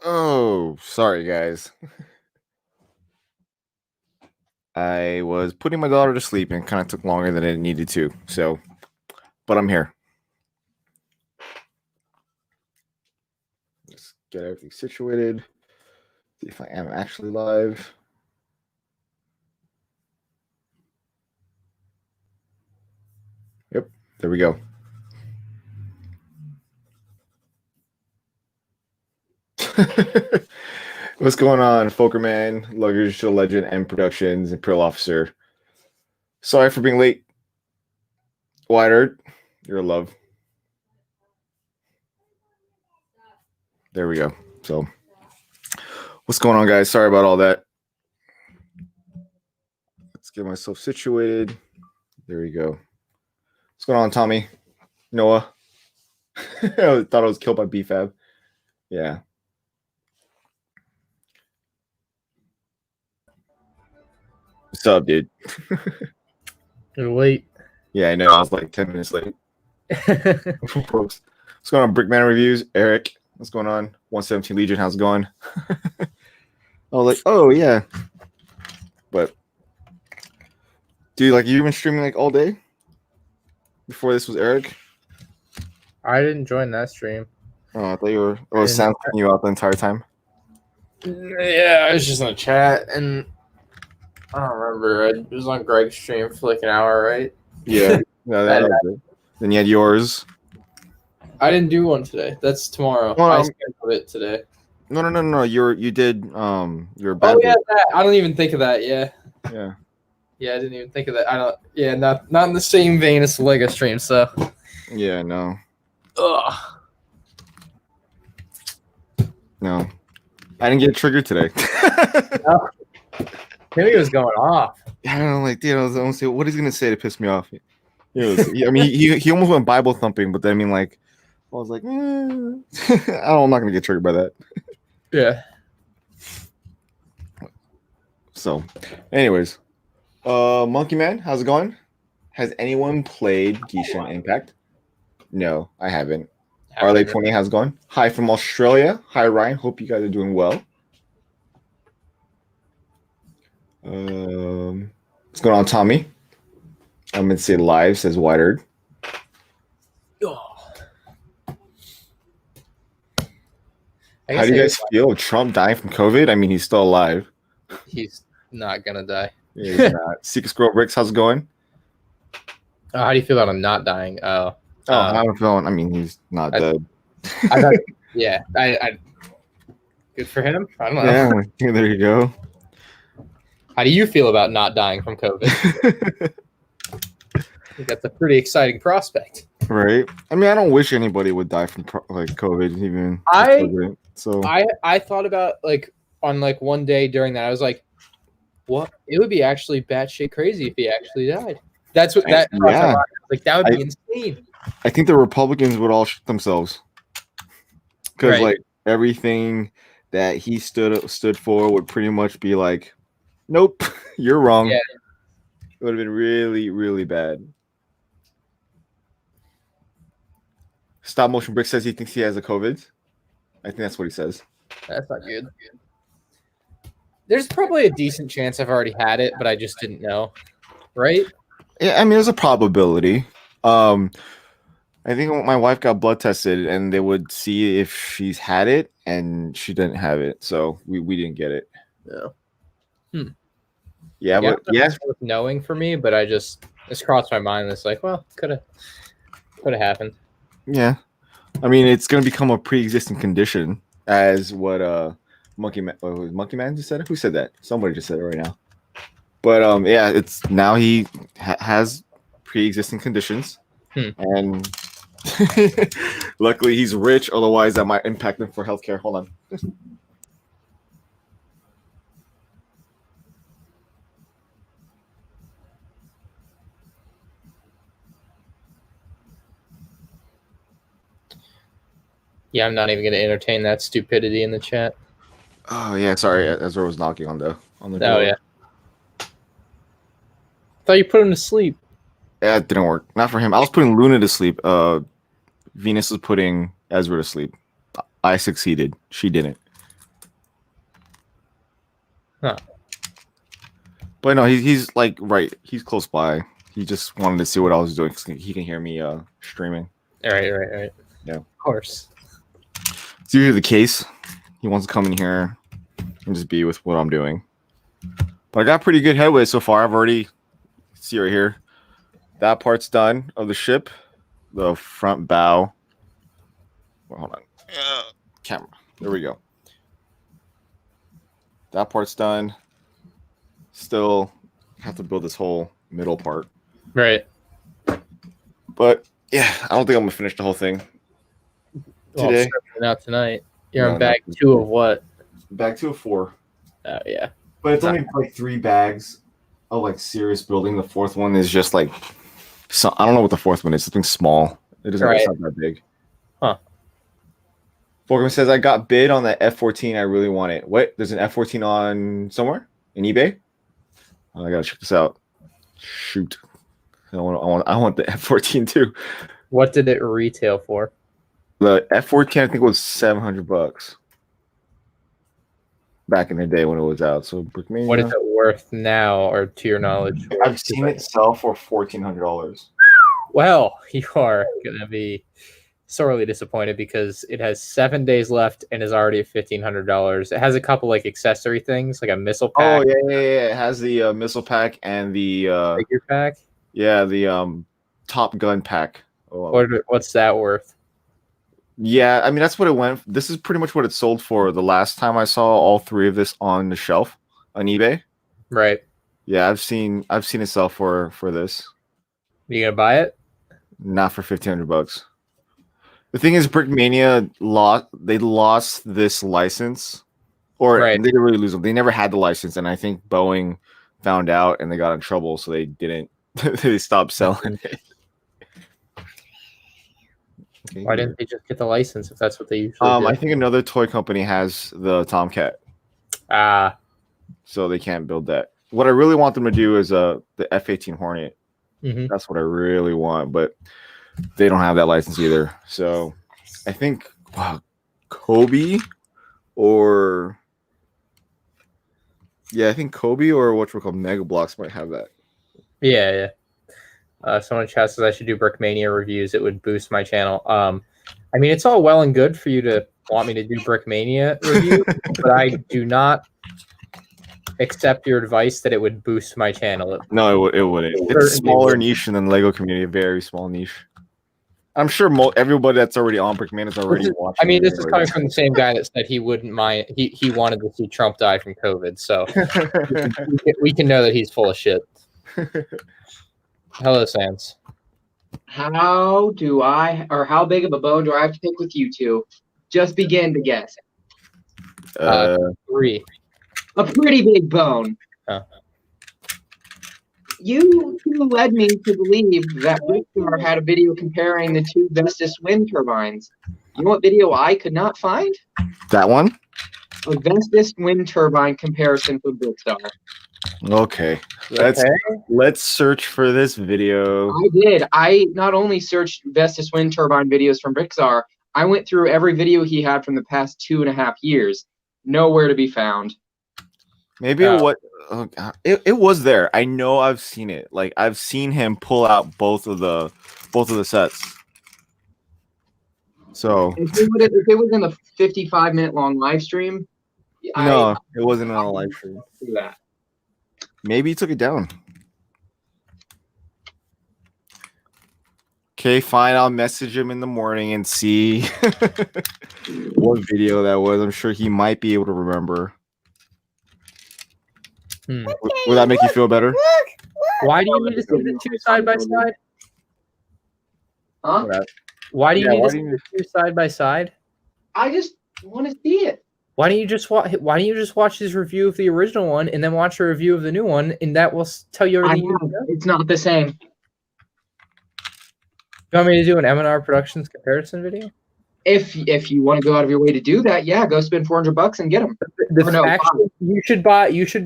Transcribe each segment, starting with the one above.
Oh, sorry, guys. I was putting my daughter to sleep and kind of took longer than it needed to. So, but I'm here. Let's get everything situated. See if I am actually live. Yep, there we go. What's going on, Folkerman, Luggage to Legend, and Productions, and Pearl Officer? Sorry for being late. Wide Earth, you're a love. There we go. So, what's going on, guys? Sorry about all that. Let's get myself situated. There we go. What's going on, Tommy? Noah? I thought I was killed by BFAB. Yeah. What's up, dude? You're late. Yeah, I know. I was like 10 minutes late. What's going on, Brickmania Reviews? Eric, what's going on? 117 Legion, how's it going? I was like, oh, yeah. But, dude, like, you've been streaming like all day before this was Eric? I didn't join that stream. Oh, I thought you were. Oh, sound you out the entire time? Yeah, I was just in the chat, and I don't remember. It was on Greg's stream for like an hour, right? Yeah. No, that was it. Then you had yours. I didn't do one today. That's tomorrow. Oh, I scheduled it today. No. You did your bad. Oh yeah, that. I don't even think of that. Yeah. Yeah. Yeah, I didn't even think of that. I don't. Yeah, not in the same vein as the Lego stream. So. Yeah. No. Ugh. No. I didn't get triggered today. No. Maybe it was going off. I don't know, like, dude, I was almost say, what is he gonna say to piss me off? I mean, he almost went Bible thumping, but then I mean, like, I was like, I'm not gonna get triggered by that. Yeah. So, anyways, Monkey Man, how's it going? Has anyone played Genshin Impact? No, I haven't. Arley 20, how's it going? Hi from Australia. Hi Ryan. Hope you guys are doing well. What's going on, Tommy? I'm gonna say live, says Widered. How do you guys feel? Trump dying from COVID? I mean, he's still alive. He's not gonna die. Yeah, he's not. Secret Squirrel Bricks, how's it going? How do you feel about him not dying? How I'm feeling. I mean, he's not dead. I thought, yeah, I good for him. I don't know. Yeah, there you go. How do you feel about not dying from COVID? I think that's a pretty exciting prospect. Right. I mean, I don't wish anybody would die from like COVID. Even I thought about on one day during that. I was like, what? It would be actually batshit crazy if he actually died. That's what that. Yeah. Like that would be insane. I think the Republicans would all shit themselves because like everything that he stood for would pretty much be like, nope, you're wrong. Yeah. It would have been really, really bad. Stop Motion Brick says he thinks he has a COVID. I think that's what he says. That's not good. There's probably a decent chance I've already had it, but I just didn't know. Right? Yeah, I mean, there's a probability. I think my wife got blood tested, and they would see if she's had it, and she didn't have it, so we didn't get it. No. Yeah, but yes, knowing for me, but it's crossed my mind. It's like, well, could have happened. Yeah, I mean, it's gonna become a pre-existing condition, as what Monkey Man just said it. Who said that? Somebody just said it right now. But yeah, it's now he has pre-existing conditions, and luckily he's rich. Otherwise, that might impact him for healthcare. Hold on. Yeah, I'm not even going to entertain that stupidity in the chat. Oh yeah, sorry. Ezra was knocking on the door. Oh yeah. I thought you put him to sleep. Yeah, it didn't work. Not for him. I was putting Luna to sleep. Venus was putting Ezra to sleep. I succeeded. She didn't. Huh. But no, he's like right. He's close by. He just wanted to see what I was doing because he can hear me streaming. Right. Yeah. Of course. It's usually the case. He wants to come in here and just be with what I'm doing. But I got pretty good headway so far. I've already see right here. That part's done of the ship. The front bow. Well, hold on. Camera. There we go. That part's done. Still have to build this whole middle part. Right. But yeah, I don't think I'm gonna finish the whole thing today. Not tonight. You're on bag 2 of what? Bag 2 of 4. Oh yeah. But it's only like 3 bags of like serious building. The 4th one is just like I don't know what the 4th one is. Something small. It's not that big. Huh. Fulcrum says I got bid on the F-14. I really want it. What? There's an F-14 on somewhere in eBay. I gotta check this out. Shoot. I want the F-14 too. What did it retail for? The F-14 I think was $700 back in the day when it was out. So Brickmania. What is it worth now, or to your knowledge? I've seen it sell for $1,400. Well, you are gonna be sorely disappointed because it has 7 days left and is already at $1,500. It has a couple like accessory things, like a missile pack. Oh yeah. It has the missile pack and the figure pack. Yeah, the Top Gun pack. Oh, what's that worth? Yeah, I mean that's what it went. This is pretty much what it sold for the last time I saw all 3 of this on the shelf on eBay. Right. Yeah, I've seen it sell for this. You gonna buy it? Not for $1,500. The thing is, Brickmania lost this license, or they didn't really lose them. They never had the license, and I think Boeing found out and they got in trouble, so they didn't. They stopped selling it. Okay, why didn't they just get the license if that's what they usually do? I think another toy company has the Tomcat. So they can't build that. What I really want them to do is the F-18 Hornet. Mm-hmm. That's what I really want, but they don't have that license either. So I think Kobe or I think Kobe or what we're called Mega Blocks might have that. Yeah. Someone in chat says I should do Brickmania reviews. It would boost my channel. I mean, it's all well and good for you to want me to do Brickmania review, but I do not accept your advice that it would boost my channel. No, it wouldn't. It's a smaller niche than the Lego community, a very small niche. I'm sure everybody that's already on Brickmania is already watching. I mean, this is coming from the same guy that said he wouldn't mind. He wanted to see Trump die from COVID, so we can know that he's full of shit. Hello, Sans. How big of a bone do I have to pick with you two? Just begin to guess. 3. A pretty big bone. Oh. You led me to believe that Brickstar had a video comparing the 2 Vestas wind turbines. You know what video I could not find? That one? A Vestas wind turbine comparison for Brickstar. Okay. Let's search for this video. I did. I not only searched Vestas wind turbine videos from Brickstar, I went through every video he had from the past 2.5 years. Nowhere to be found. Maybe it was there. I know I've seen it. Like I've seen him pull out both of the sets. So if it was in the 55-minute long live stream, no, it wasn't on a live stream. Do that. Maybe he took it down. Okay, fine. I'll message him in the morning and see what video that was. I'm sure he might be able to remember. Would that make you feel better? Why do you need to see the 2 side by side? Huh? Why do you need to see the 2 side by side? I just want to see it. Why don't you just watch his review of the original one and then watch a review of the new one, and that will tell you everything you know? It's not the same. You want me to do an M&R Productions comparison video? If you want to go out of your way to do that, yeah, go spend $400 and get them. You should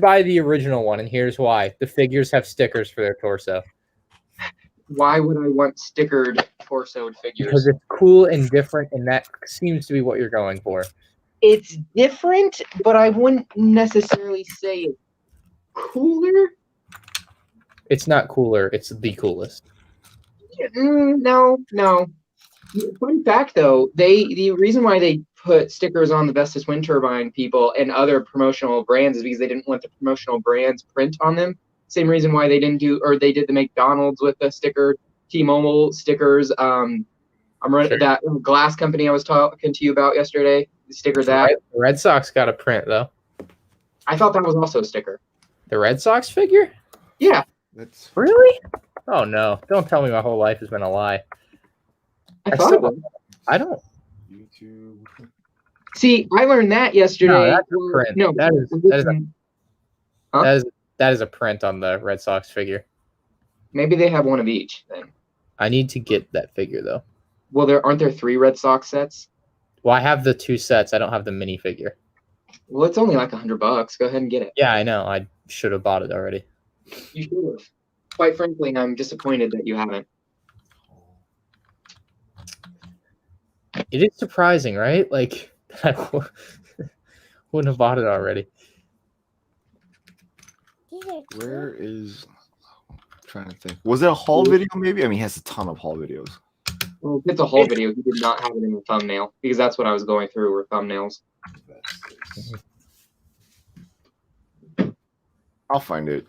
buy the original one, and here's why: the figures have stickers for their torso. Why would I want stickered torsoed figures? Because it's cool and different, and that seems to be what you're going for. It's different, but I wouldn't necessarily say it's cooler. It's not cooler. It's the coolest. No. Fun fact, though, the reason why they put stickers on the Vestas wind turbine people and other promotional brands is because they didn't want the promotional brands print on them. Same reason why they didn't do, or they did the McDonald's with the sticker, T-Mobile stickers. I'm running that glass company I was talking to you about yesterday. The sticker that the Red Sox got a print though. I thought that was also a sticker. The Red Sox figure? Yeah. That's Really? Oh no! Don't tell me my whole life has been a lie. I thought it was. I don't. YouTube. See, I learned that yesterday. No, that's a print. No, that is a print on the Red Sox figure. maybe they have one of each then. I need to get that figure though. Well, aren't there 3 Red Sox sets? Well, I have the 2 sets. I don't have the mini figure. Well, it's only like $100. Go ahead and get it. Yeah, I know. I should have bought it already. You should have. Quite frankly, I'm disappointed that you haven't. It is surprising, right? Like, I wouldn't have bought it already. Where is? I'm trying to think. Was it a haul video? Maybe. I mean, he has a ton of haul videos. Well, if it's a whole video, he did not have it in the thumbnail because that's what I was going through were thumbnails. I'll find it.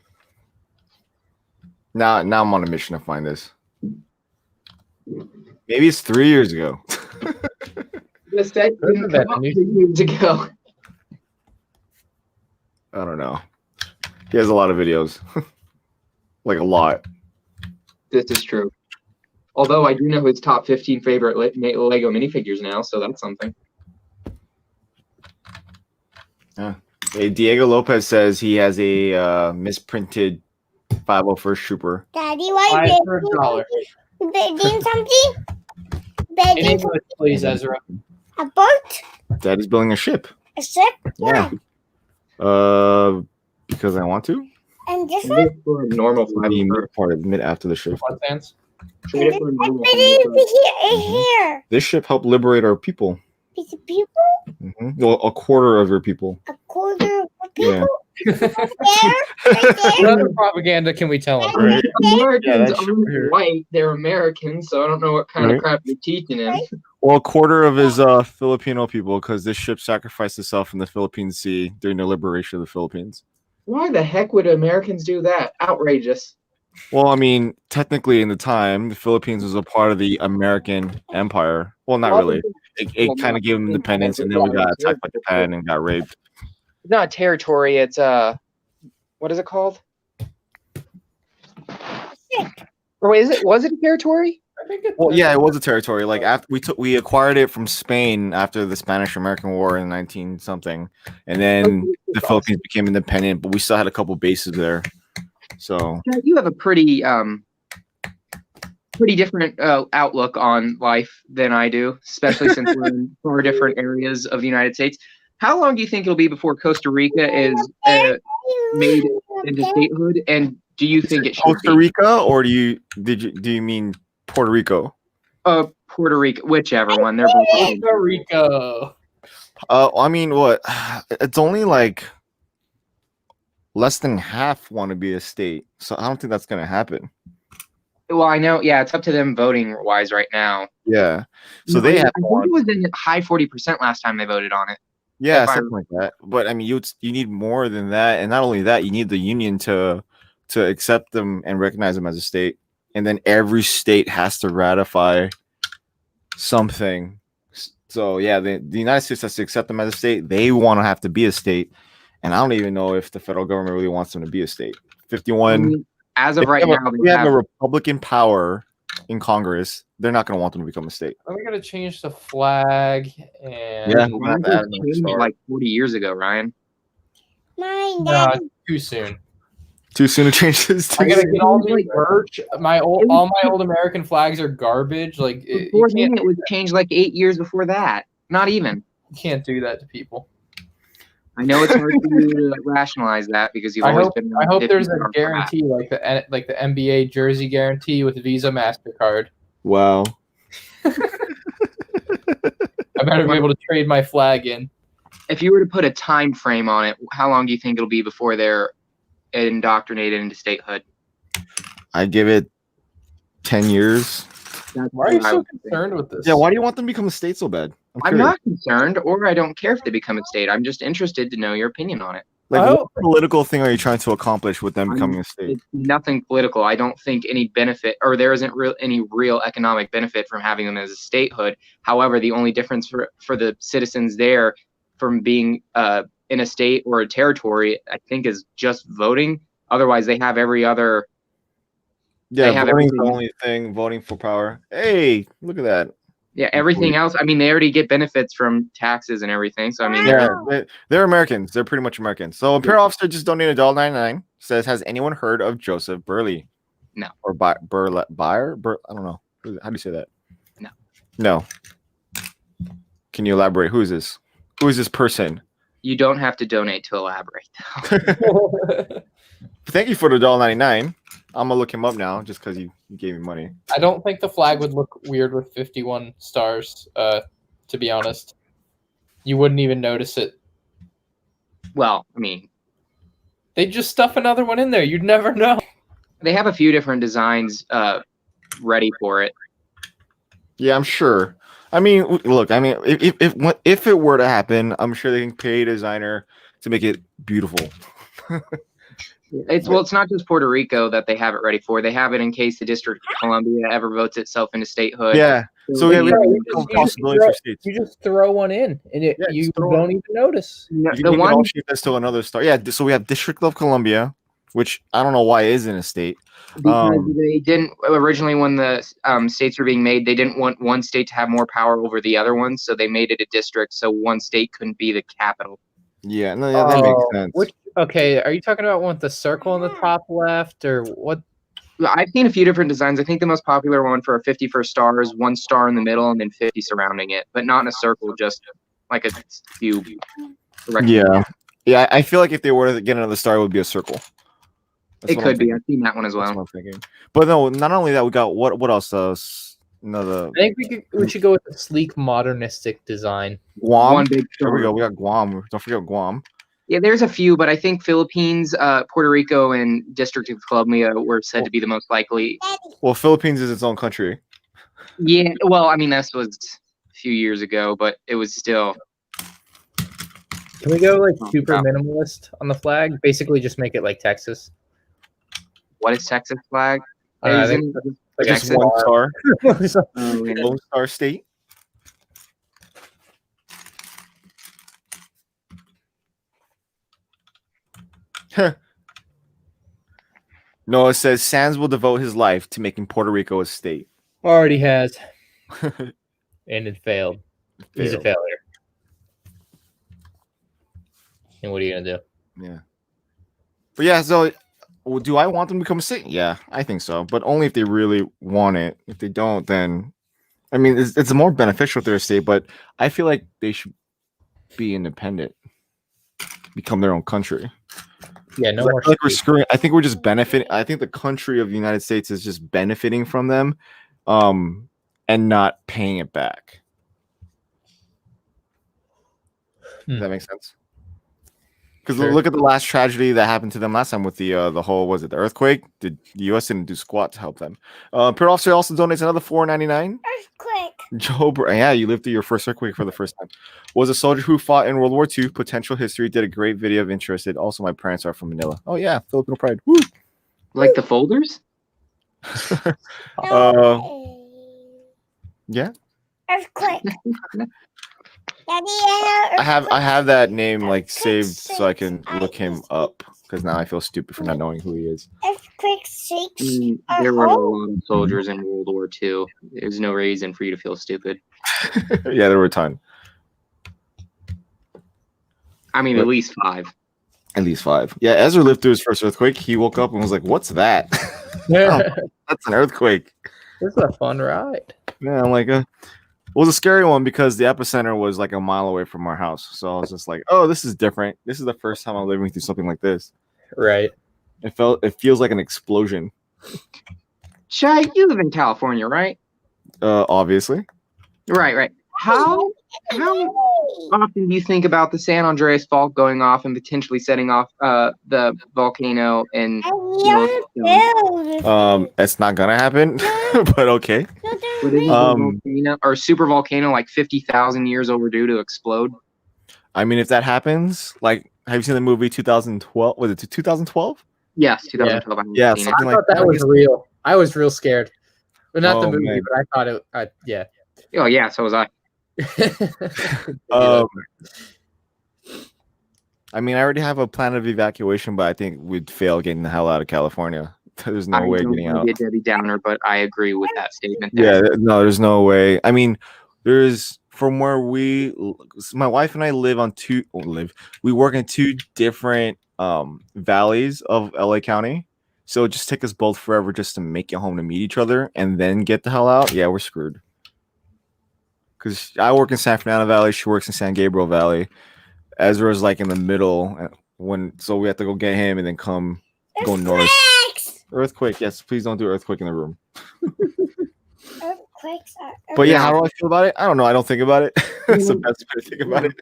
Now I'm on a mission to find this. Maybe it's 3 years ago. The set didn't come out 3 years ago. I don't know. He has a lot of videos. Like a lot. This is true. Although I do know his top 15 favorite Lego minifigures now, so that's something. Yeah. Hey, Diego Lopez says he has a misprinted 501st Trooper. Daddy, why are $1. you begging something? In Begging English, please, Ezra. a boat? Daddy's building a ship. A ship? Yeah. Because I want to. And this Trade one? it for a normal The 501st. mid part of mid after the ship. What sense? Trade it for a I normal believe 501st. here. This ship helped liberate our people. Piece of people? Well, a quarter of your people. A quarter of Yeah. people? There? Right What there? other propaganda can we tell them? Right. Americans that's aren't weird. white, they're Americans, so I don't know what kind Right. of crap you're teaching him. Right. Well, a quarter of his Filipino people, because this ship sacrificed itself in the Philippine Sea during the liberation of the Philippines. Why the heck would Americans do that? Outrageous. Well, I mean, technically, in the time, the Philippines was a part of the American Empire. Well, not really. It kind of gave them independence, and then we got attacked by Japan and got raped. It's not territory, it's what is it called? Or wait, was it a territory? I think it's Well, yeah, it was a territory. Like after we acquired it from Spain after the Spanish-American War in 19 something, and then the Philippines became independent, but we still had a couple bases there. So Yeah, you have a pretty different outlook on life than I do, especially since we're in 4 different areas of the United States. How long do you think it'll be before Costa Rica is made into statehood? And do you think it should Costa be? Rica, or do you mean Puerto Rico? Puerto Rico, whichever one. They're both. Costa Rica. I mean, what? It's only like less than half want to be a state, so I don't think that's gonna happen. Well, I know. Yeah, it's up to them voting wise right now. Yeah, so I they have. think it was in the high 40% last time they voted on it. Yeah, if I- something like that. But I mean, you need more than that, and not only that, you need the union to accept them and recognize them as a state, and then every state has to ratify something. So yeah, the United States has to accept them as a state. They want to have to be a state, and I don't even know if the federal government really wants them to be a state. 51. I mean, as of If right we have now, we have a Republican power in Congress. They're not going to want them to become a state. We gotta change the flag and Yeah. Mine was changed like 40 years ago, Ryan. Mine, no, Daddy. too soon. Too soon to change this. I gotta get all new Like- merch. All my old American flags are garbage. Like you Before can't, then, it was changed like 8 years before that. Not even. you can't do that to people. I know it's hard for you to rationalize that because you've I always hope, been. I hope there's a 50 guarantee like the NBA jersey guarantee with Visa MasterCard. Wow. I better be able to trade my flag in. if you were to put a time frame on it, how long do you think it'll be before they're indoctrinated into statehood? I give it 10 years. Why are you so concerned with this? Yeah, why do you want them to become a state so bad? I'm not concerned, or I don't care if they become a state. I'm just interested to know your opinion on it. Like, what political thing are you trying to accomplish with them becoming a state? It's nothing political. I don't think any benefit, or there isn't any real economic benefit from having them as a statehood. However, the only difference for the citizens there from being in a state or a territory, I think, is just voting. Otherwise, they have every other. Yeah, voting's the only thing. Voting for power. Hey, look at that. Yeah, everything else. I mean, they already get benefits from taxes and everything. So I mean, they're Americans. They're pretty much Americans. So a parole officer just donated $1.99. Says, has anyone heard of Joseph Burley? No. Or Buyer? I don't know. How do you say that? No. No. Can you elaborate? Who is this? Who is this person? You don't have to donate to elaborate. Thank you for the $1.99. I'm gonna look him up now just because you gave me money. I don't think the flag would look weird with 51 stars. To be honest, you wouldn't even notice it. Well, I mean, they just stuff another one in there. You'd never know. They have a few different designs ready for it. Yeah, I'm sure. I mean, look. I mean, if it were to happen, I'm sure they can pay a designer to make it beautiful. It's not just Puerto Rico that they have it ready for. They have it in case the District of Columbia ever votes itself into statehood. Yeah. So yeah, we have possibilities for states. You just throw one in, and you don't even notice. You can make it all shape that's still another star. Yeah. So we have District of Columbia, which I don't know why it is in a state. Because they didn't originally, when the states were being made, they didn't want one state to have more power over the other one, so they made it a district, so one state couldn't be the capital. Yeah, no, yeah, that makes sense. Okay, are you talking about one with the circle on the top left, or what? I've seen a few different designs. I think the most popular one for 51st star is 1 star in the middle and then 50 surrounding it, but not in a circle, just like a few. Yeah, I feel like if they were to get another star, it would be a circle. It could be. I've seen that one as well. That's what I'm thinking. But no, not only that, we got what else? Another. I think we should go with a sleek, modernistic design. Guam. One big there we go. We got Guam. Don't forget Guam. Yeah, there's a few, but I think Philippines, Puerto Rico, and District of Columbia were said to be the most likely. Well, Philippines is its own country. Yeah, well, I mean, this was a few years ago, but it was still. Can we go like super minimalist on the flag? Basically, just make it like Texas. What is Texas flag? I think just 1 star. Oh, yeah. 1 star state. Noah says Sands will devote his life to making Puerto Rico a state. Already has. And it failed. He's a failure. And what are you going to do? Yeah. But yeah, so do I want them to become a state? Yeah, I think so. But only if they really want it. If they don't, then I mean, it's more beneficial to their state, but I feel like they should be independent, become their own country. Yeah, no more. Like we're screwing. I think we're just benefiting. I think the country of the United States is just benefiting from them, and not paying it back. Does that make sense? Because look at the last tragedy that happened to them last time with the whole, was it the earthquake? The U.S. didn't do squat to help them. Parole officer also donates another $4.99. Earthquake. Joe, yeah, you lived through your first earthquake for the first time. Was a soldier who fought in World War II. Potential history. Did a great video of interested. Also, my parents are from Manila. Oh yeah, Filipino pride. Woo! Like the folders? Yeah. Earthquake. Daddy, I have that name like saved so I can look him up because now I feel stupid for not knowing who he is. Earthquake shakes. There were a lot of soldiers in World War II. There's no reason for you to feel stupid. Yeah, there were a ton. I mean, at least 5. At least 5. Yeah, Ezra lived through his first earthquake. He woke up and was like, "What's that?" That's an earthquake. This is a fun ride. Yeah, I'm like, it was a scary one because the epicenter was like a mile away from our house. So I was just like, "Oh, this is different. This is the first time I'm living through something like this." Right. It feels like an explosion. Shai, you live in California, right? Obviously. Right. How often do you think about the San Andreas Fault going off and potentially setting off the volcano and It's not gonna happen, but okay. But isn't a volcano or super volcano like 50,000 years overdue to explode? I mean, if that happens, like, have you seen the movie 2012? Was it 2012? Yes, 2012. Yeah, seen something I like thought that was real. I was real scared, but not the Oh, movie. man. But I thought it. Yeah. Oh yeah, so was I. I mean, I already have a plan of evacuation, but I think we'd fail getting the hell out of California. There's no way getting out. Be a Debbie Downer, but I agree with that statement. Yeah, no, there's no way. I mean, there's from where my wife and I live on we work in two different valleys of LA County. So it just take us both forever just to make it home to meet each other and then get the hell out. Yeah, we're screwed. Because I work in San Fernando Valley, she works in San Gabriel Valley. Ezra's like in the middle so we have to go get him and then go north. Earthquake, yes, please don't do earthquake in the room. Earthquakes are. But yeah, how do I feel about it? I don't know. I don't think about it. That's the best way to think about it.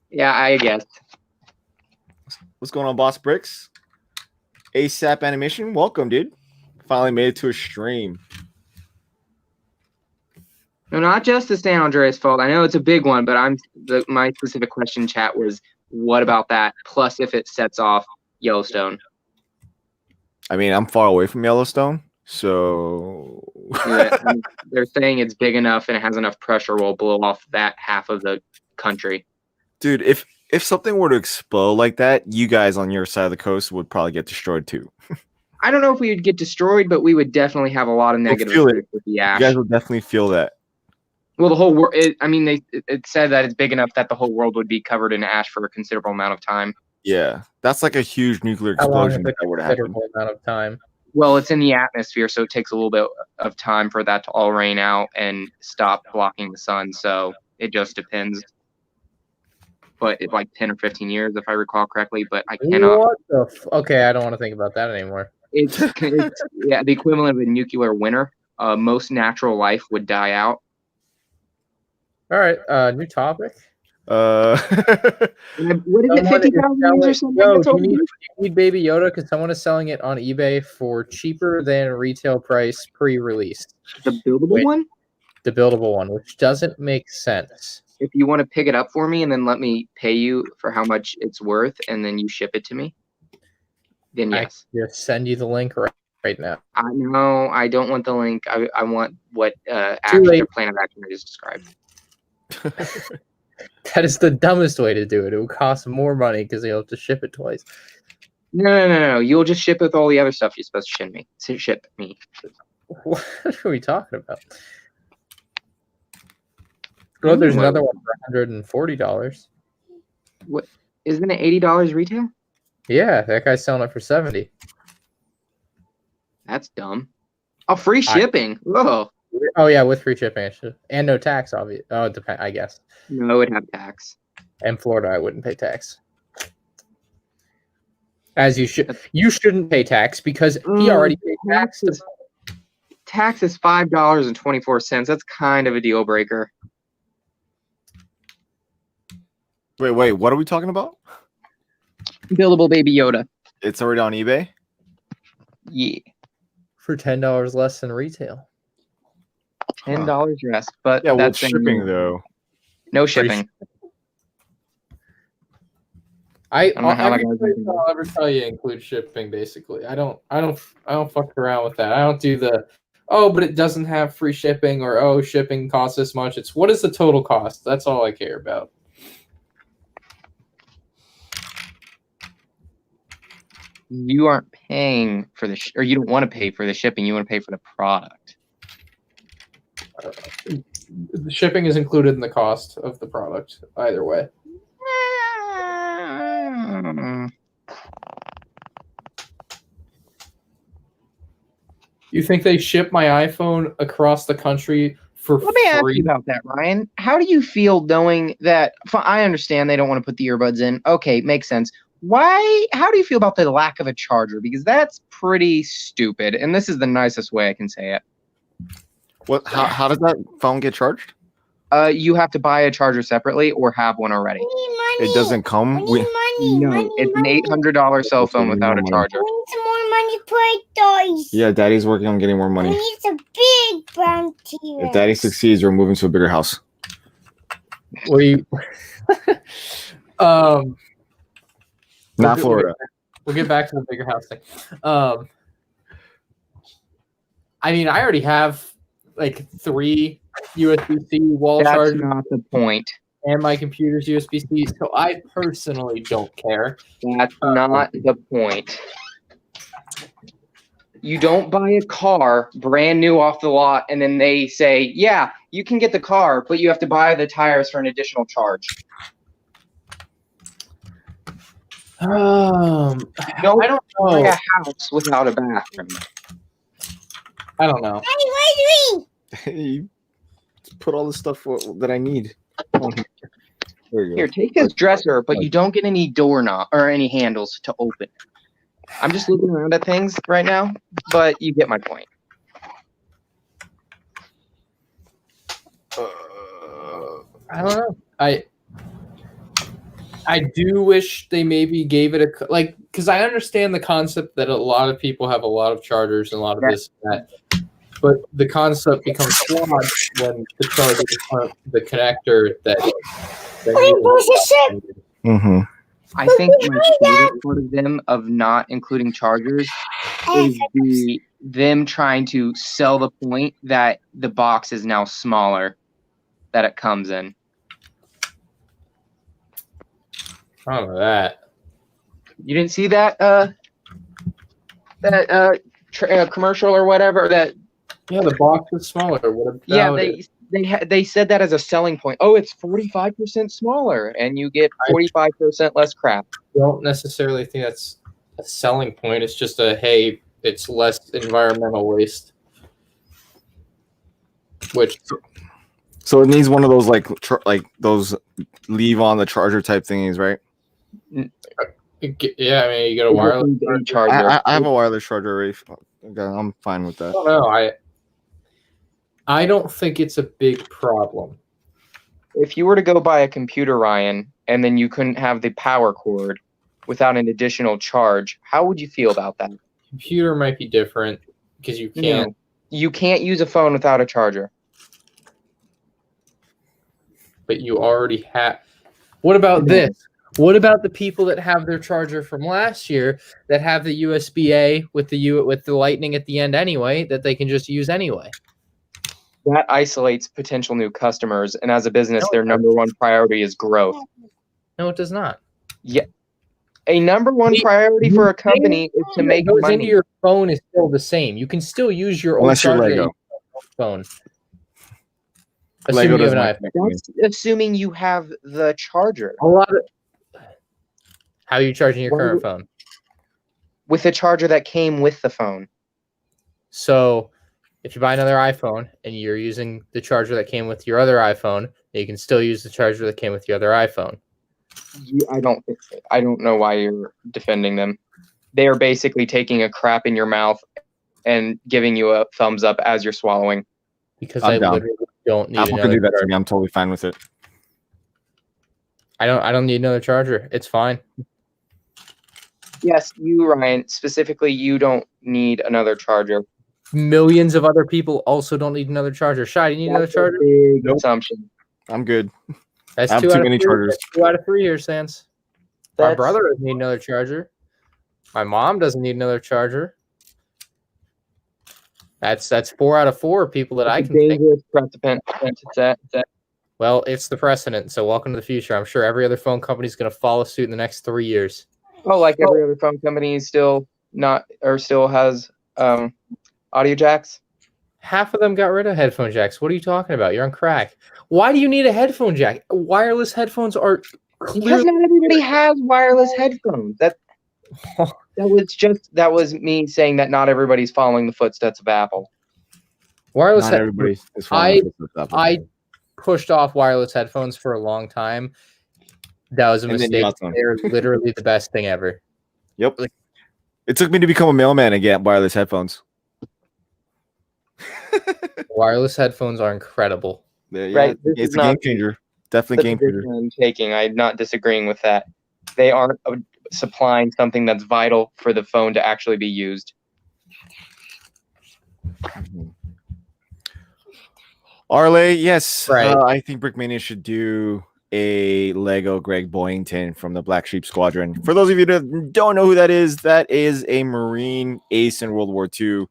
Yeah, I guess. What's going on, Boss Bricks? ASAP Animation, welcome, dude. Finally made it to a stream. No, not just the San Andreas Fault. I know it's a big one, but my specific question, chat, was what about that? Plus, if it sets off Yellowstone. I mean, I'm far away from Yellowstone, so they're saying it's big enough and it has enough pressure will blow off that half of the country. Dude, if something were to explode like that, you guys on your side of the coast would probably get destroyed too. I don't know if we would get destroyed, but we would definitely have a lot of negative effects with the ash. You guys would definitely feel that. Well, the whole world. It said that it's big enough that the whole world would be covered in ash for a considerable amount of time. Yeah, that's like a huge nuclear explosion that would happen. Amount of time. Well, it's in the atmosphere, so it takes a little bit of time for that to all rain out and stop blocking the sun. So it just depends. But it's like 10 or 15 years, if I recall correctly. But I cannot. What the okay, I don't want to think about that anymore. It's the equivalent of a nuclear winter. Most natural life would die out. All right, new topic. What is it, 50,000 years or something? Yo, do you need Baby Yoda? Because someone is selling it on eBay for cheaper than retail price pre-release. The buildable one? The buildable one, which doesn't make sense. If you want to pick it up for me and then let me pay you for how much it's worth and then you ship it to me, then yes. I just send you the link right now. No, I don't want the link. I want what their plan of action is described. That is the dumbest way to do it. It will cost more money because you'll have to ship it twice. No. You'll just ship with all the other stuff you're supposed to ship me. What are we talking about? Oh, there's another one for $140. What? Isn't it $80 retail? Yeah, that guy's selling it for $70. That's dumb. Oh, free shipping. Whoa. Oh yeah, with free shipping, and no tax. Obviously, oh, it depends. I guess. No, it would have tax. In Florida, I wouldn't pay tax. As you should. You shouldn't pay tax because he already paid tax. Tax is $5.24. That's kind of a deal breaker. Wait. What are we talking about? Buildable Baby Yoda. It's already on eBay? Yeah. For $10 less than retail. $10 less, but yeah, that's shipping though. No shipping. I'll ever tell you include shipping. Basically, I don't fuck around with that. I don't do the but it doesn't have free shipping or shipping costs this much. It's what is the total cost? That's all I care about. You aren't paying for or you don't want to pay for the shipping. You want to pay for the product. The shipping is included in the cost of the product, either way. You think they ship my iPhone across the country for free? Let me ask you about that, Ryan. How do you feel knowing that? I understand they don't want to put the earbuds in. Okay, makes sense. Why? How do you feel about the lack of a charger? Because that's pretty stupid, and this is the nicest way I can say it. What? How does that phone get charged? You have to buy a charger separately or have one already. We need money. It doesn't come. We need money. No, money, it's money. an $800 cell phone without a charger. We need some more money for toys. Yeah, Daddy's working on getting more We money. need some big brown T-Rex. If Daddy succeeds, we're moving to a bigger house. We, Not Florida. We'll get back to the bigger house thing. I mean, I already have like 3 USB-C wall That's chargers not the point. and my computer's USB-C, so I personally don't care. That's not the point. You don't buy a car brand new off the lot and then they say, yeah, you can get the car, but you have to buy the tires for an additional charge. I don't Buy know. a house without a bathroom. I don't know. Hey, what Hey, put all the stuff that I need. There you go. Here, take this dresser, but you don't get any doorknob or any handles to open. I'm just looking around at things right now, but you get my point. I don't know. I do wish they maybe gave it a like, because I understand the concept that a lot of people have a lot of chargers and a lot of this and that, but the concept becomes flawed when the charger becomes the connector that. Mm-hmm. I think my favorite part of them of not including chargers is them trying to sell the point that the box is now smaller that it comes in. I don't know that. You didn't see that commercial or whatever that. Yeah, the box is smaller. What about Yeah, it? they said that as a selling point. Oh, it's 45% smaller, and you get 45% less crap. Don't necessarily think that's a selling point. It's just a hey, it's less environmental waste. Which So it needs one of those like those leave on the charger type thingies, right? yeah, I mean you get a wireless charger. I have a wireless charger already. Okay, I'm fine with that. I don't know. I don't think it's a big problem. If you were to go buy a computer, Ryan, and then you couldn't have the power cord without an additional charge, how would you feel about that? Computer might be different because you can't. No, you can't use a phone without a charger. But you already have. What about this? What about the people that have their charger from last year that have the USB-A with the lightning at the end anyway that they can just use anyway? That isolates potential new customers, and as a business, their number one priority is growth. No, it does not. Yeah, a number one priority for a company is to make goes money. into your phone is still the same. You can still use your old Unless you're charger Lego. on your phone. Lego Assuming you have doesn't an like iPhone. That's assuming you have the charger. A lot of. How are you charging your Why current would- phone? With a charger that came with the phone. So, if you buy another iPhone and you're using the charger that came with your other iPhone, you can still use the charger that came with your other iPhone. I don't know why you're defending them. They are basically taking a crap in your mouth and giving you a thumbs up as you're swallowing. Because I'm I down. literally don't need Apple can another do that to charger. me. I'm totally fine with it. I don't need another charger. It's fine. Yes, you, Ryan, specifically, you don't need another charger. Millions of other people also don't need another charger. Shy, do you need another That's a charger? big Nope. assumption. I'm good. That's I have 2 too out of many 3. chargers. That's 2 out of 3 here, Sans. My That's- brother doesn't need another charger. My mom doesn't need another charger. That's 4 out of 4 people that I It's a can think. dangerous precedent. It's that. Well, it's the precedent. So welcome to the future. I'm sure every other phone company is going to follow suit in the next 3 years. Oh, like every other phone company is still has audio jacks. Half of them got rid of headphone jacks. What are you talking about? You're on crack. Why do you need a headphone jack? Wireless headphones are Because clearly. not everybody has wireless headphones. That was me saying that not everybody's following the footsteps of Apple. Wireless Not everybody is I pushed off wireless headphones for a long time. That was a And then you mistake. got some. They're literally the best thing ever. Yep. It took me to become a mailman and get wireless headphones. Wireless headphones are incredible. Yeah, Right, this it's is a not game changer. Definitely game changer. I'm taking. I'm not disagreeing with that. They aren't supplying something that's vital for the phone to actually be used. Arley, yes. Right. I think Brickmania should do a Lego Greg Boyington from the Black Sheep Squadron. For those of you that don't know who that is a Marine ace in World War II.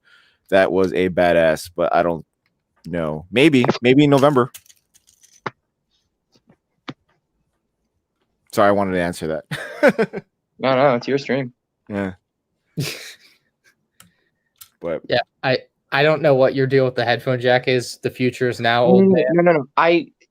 That was a badass, but I don't know. Maybe in November. Sorry, I wanted to answer that. No, it's your stream. Yeah. But Yeah, I don't know what your deal with the headphone jack is. The future is now, old man. No.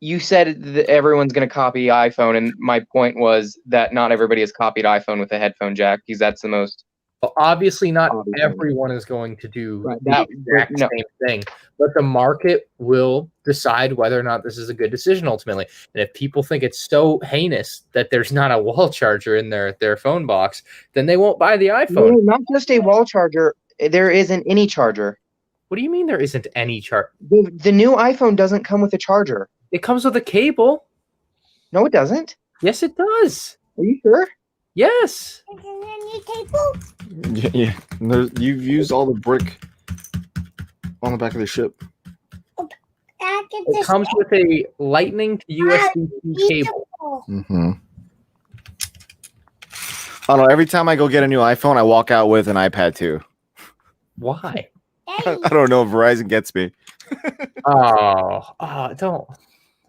You said that everyone's going to copy iPhone, and my point was that not everybody has copied iPhone with a headphone jack because that's the most. Well, obviously, not everyone is going to do the exact same thing, but the market will decide whether or not this is a good decision ultimately. And if people think it's so heinous that there's not a wall charger in their phone box, then they won't buy the iPhone. No, not just a wall charger. There isn't any charger. What do you mean there isn't any charger? The new iPhone doesn't come with a charger. It comes with a cable. No, it doesn't. Yes, it does. Are you sure? Yes. yeah. You've used all the brick on the back of the ship. It comes with a lightning to USB cable. Mm-hmm. I don't know. Every time I go get a new iPhone, I walk out with an iPad too. Why? I don't know. Verizon gets me. Don't. I don't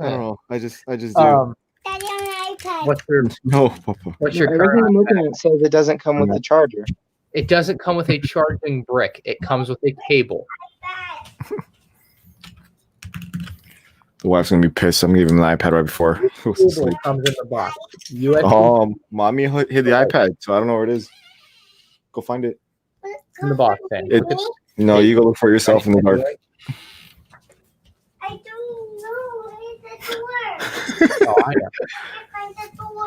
know. I just do. What's your Papa. What's your Everything I'm current? looking at says it doesn't come with a charger. It doesn't come with a charging brick. It comes with a cable. The wife's gonna be pissed. I'm giving the iPad right before. Cable comes in the box. Mommy hid the iPad, so I don't know where it is. Go find it. In the box, then. No, you go look for it yourself in the dark. I don't know. Where's the door? Oh, I know. I find the door.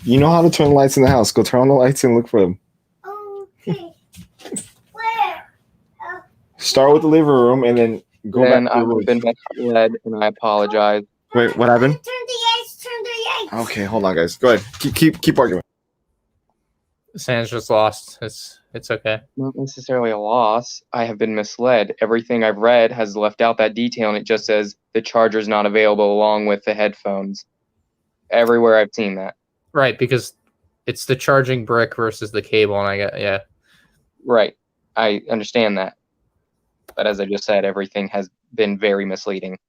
You know how to turn the lights in the house. Go turn on the lights and look for them. Okay. Where? Start with the living room and then go Then back to the I've been misled, and I apologize. Wait, what happened? Turn the lights. Okay, hold on, guys. Go ahead. Keep arguing. Sans just lost. It's okay. Not necessarily a loss. I have been misled. Everything I've read has left out that detail, and it just says the charger's not available along with the headphones. Everywhere I've seen that. Right, because it's the charging brick versus the cable, and yeah. Right. I understand that. But as I just said, everything has been very misleading.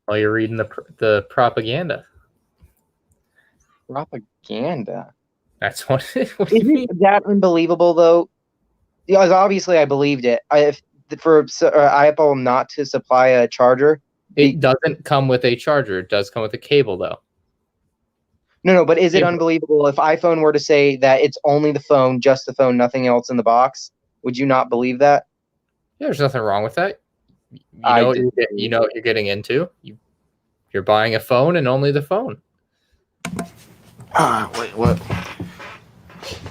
Well, you're reading the propaganda. Propaganda? That's what do you mean? Isn't that unbelievable, though? Yeah, obviously, I believed it. For Apple not to supply a charger. It doesn't come with a charger. It does come with a cable, though. No, but is it unbelievable if iPhone were to say that it's only the phone, just the phone, nothing else in the box? Would you not believe that? Yeah, there's nothing wrong with that. You know what you're getting into. You're buying a phone and only the phone. Wait, what?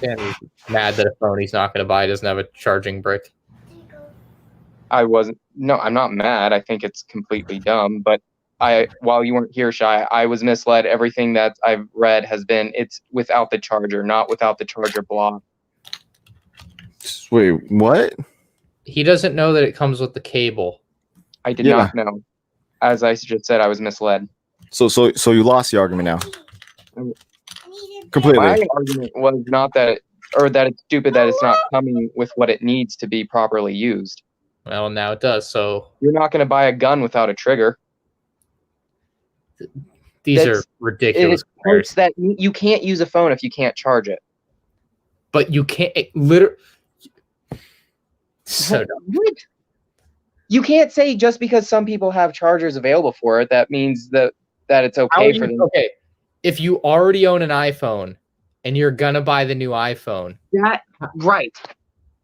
Danny's mad that a phone he's not going to buy doesn't have a charging brick. No, I'm not mad. I think it's completely dumb. But while you weren't here, Shy, I was misled. Everything that I've read it's without the charger, not without the charger block. Wait, what? He doesn't know that it comes with the cable. I did not know. As I just said, I was misled. So you lost the argument now. Completely. My argument was not that it's stupid that it's not coming with what it needs to be properly used. Well, now it does. So you're not going to buy a gun without a trigger. These are ridiculous. It's that you can't use a phone if you can't charge it. But you can't literally. So what? You can't say just because some people have chargers available for it, that means that it's okay for them. Okay, if you already own an iPhone and you're gonna buy the new iPhone, right?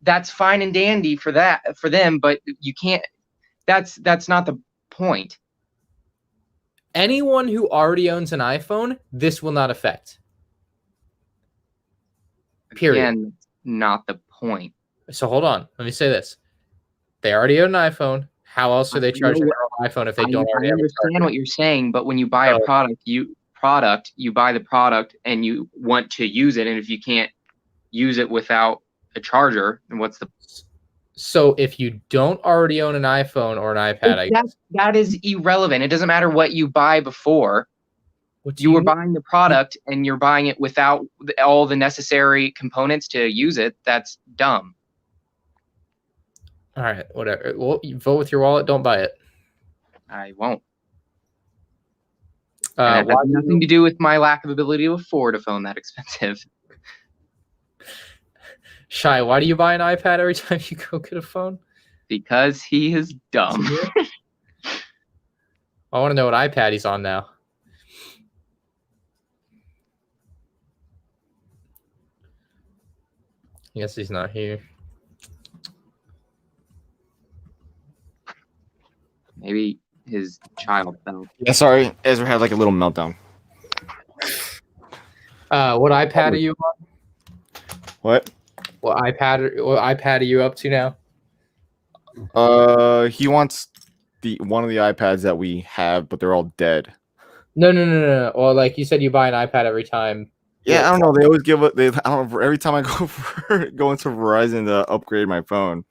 That's fine and dandy for them, but you can't. That's not the point. Anyone who already owns an iPhone, this will not affect. Period. Again, not the point. So hold on. Let me say this. They already own an iPhone, How else are they charging their own iPhone if they don't already I have a understand charger? what you're saying, but when you buy a product, you buy the product and you want to use it, and if you can't use it without a charger, then what's the? So if you don't already own an iPhone or an iPad, I guess that is irrelevant. It doesn't matter what you buy before. You were buying the product and you're buying it without all the necessary components to use it. That's dumb. All right, whatever. Well, you vote with your wallet. Don't buy it. I won't. That has nothing to do with my lack of ability to afford a phone that expensive. Shy, why do you buy an iPad every time you go get a phone? Because he is dumb. I want to know what iPad he's on now. I guess he's not here. Maybe his child fell. Yeah, sorry. Ezra had like a little meltdown. What iPad are you on? What? What iPad are you up to now? He wants one of the iPads that we have, but they're all dead. No. Well, like you said, you buy an iPad every time. Yeah, I don't know. They always give it. I don't know. Every time I go into Verizon to upgrade my phone,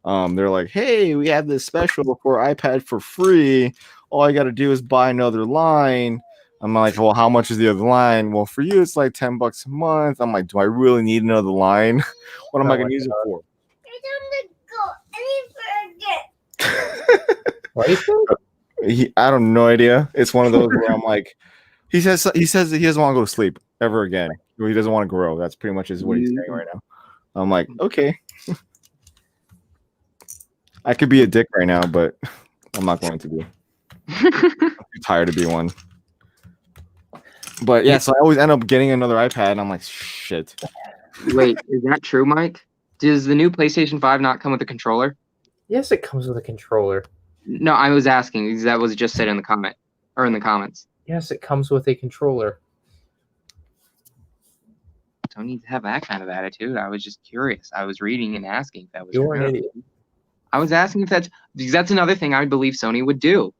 they're like, "Hey, we have this special for iPad for free. All I got to do is buy another line." I'm like, "Well, how much is the other line?" Well, for you, it's like $10 a month. I'm like, "Do I really need another line? What am I going to use it for?" What is it? I don't no idea. It's one of those where I'm like, he says that he doesn't want to go to sleep ever again. He doesn't want to grow. That's pretty much what he's saying right now. I'm like, okay. I could be a dick right now, but I'm not going to be. I'm too tired to be one. But yeah, so I always end up getting another iPad, and I'm like, shit. Wait, is that true, Mike? Does the new PlayStation 5 not come with a controller? Yes, it comes with a controller. No, I was asking because that was just said in the comments. Yes, it comes with a controller. Don't need to have that kind of attitude. I was just curious. I was reading and asking if that was You're true. an idiot. I was asking if that's because that's another thing I believe Sony would do.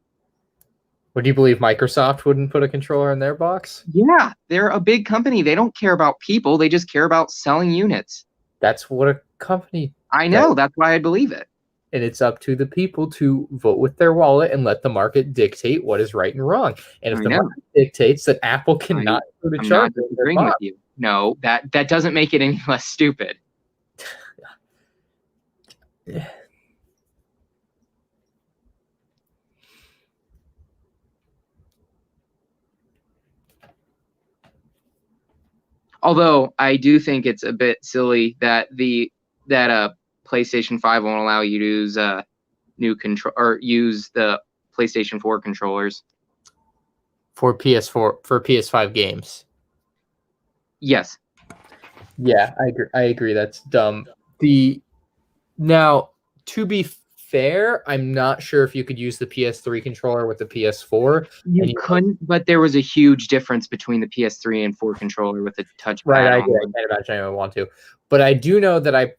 Would you believe Microsoft wouldn't put a controller in their box? Yeah, they're a big company. They don't care about people. They just care about selling units. That's what a company. I know. That's why I believe it. And it's up to the people to vote with their wallet and let the market dictate what is right and wrong. And if the market dictates that Apple cannot put a charger in their box, with you. No, that doesn't make it any less stupid. Yeah. Although I do think it's a bit silly that PlayStation 5 won't allow you to use use the PlayStation 4 controllers for PS5 games. Yes. Yeah, I agree. That's dumb. Now, to be fair, I'm not sure if you could use the PS3 controller with the PS4. You couldn't, but there was a huge difference between the PS3 and 4 controller with the touchpad. Right, I can't imagine I would want to. But I do know that I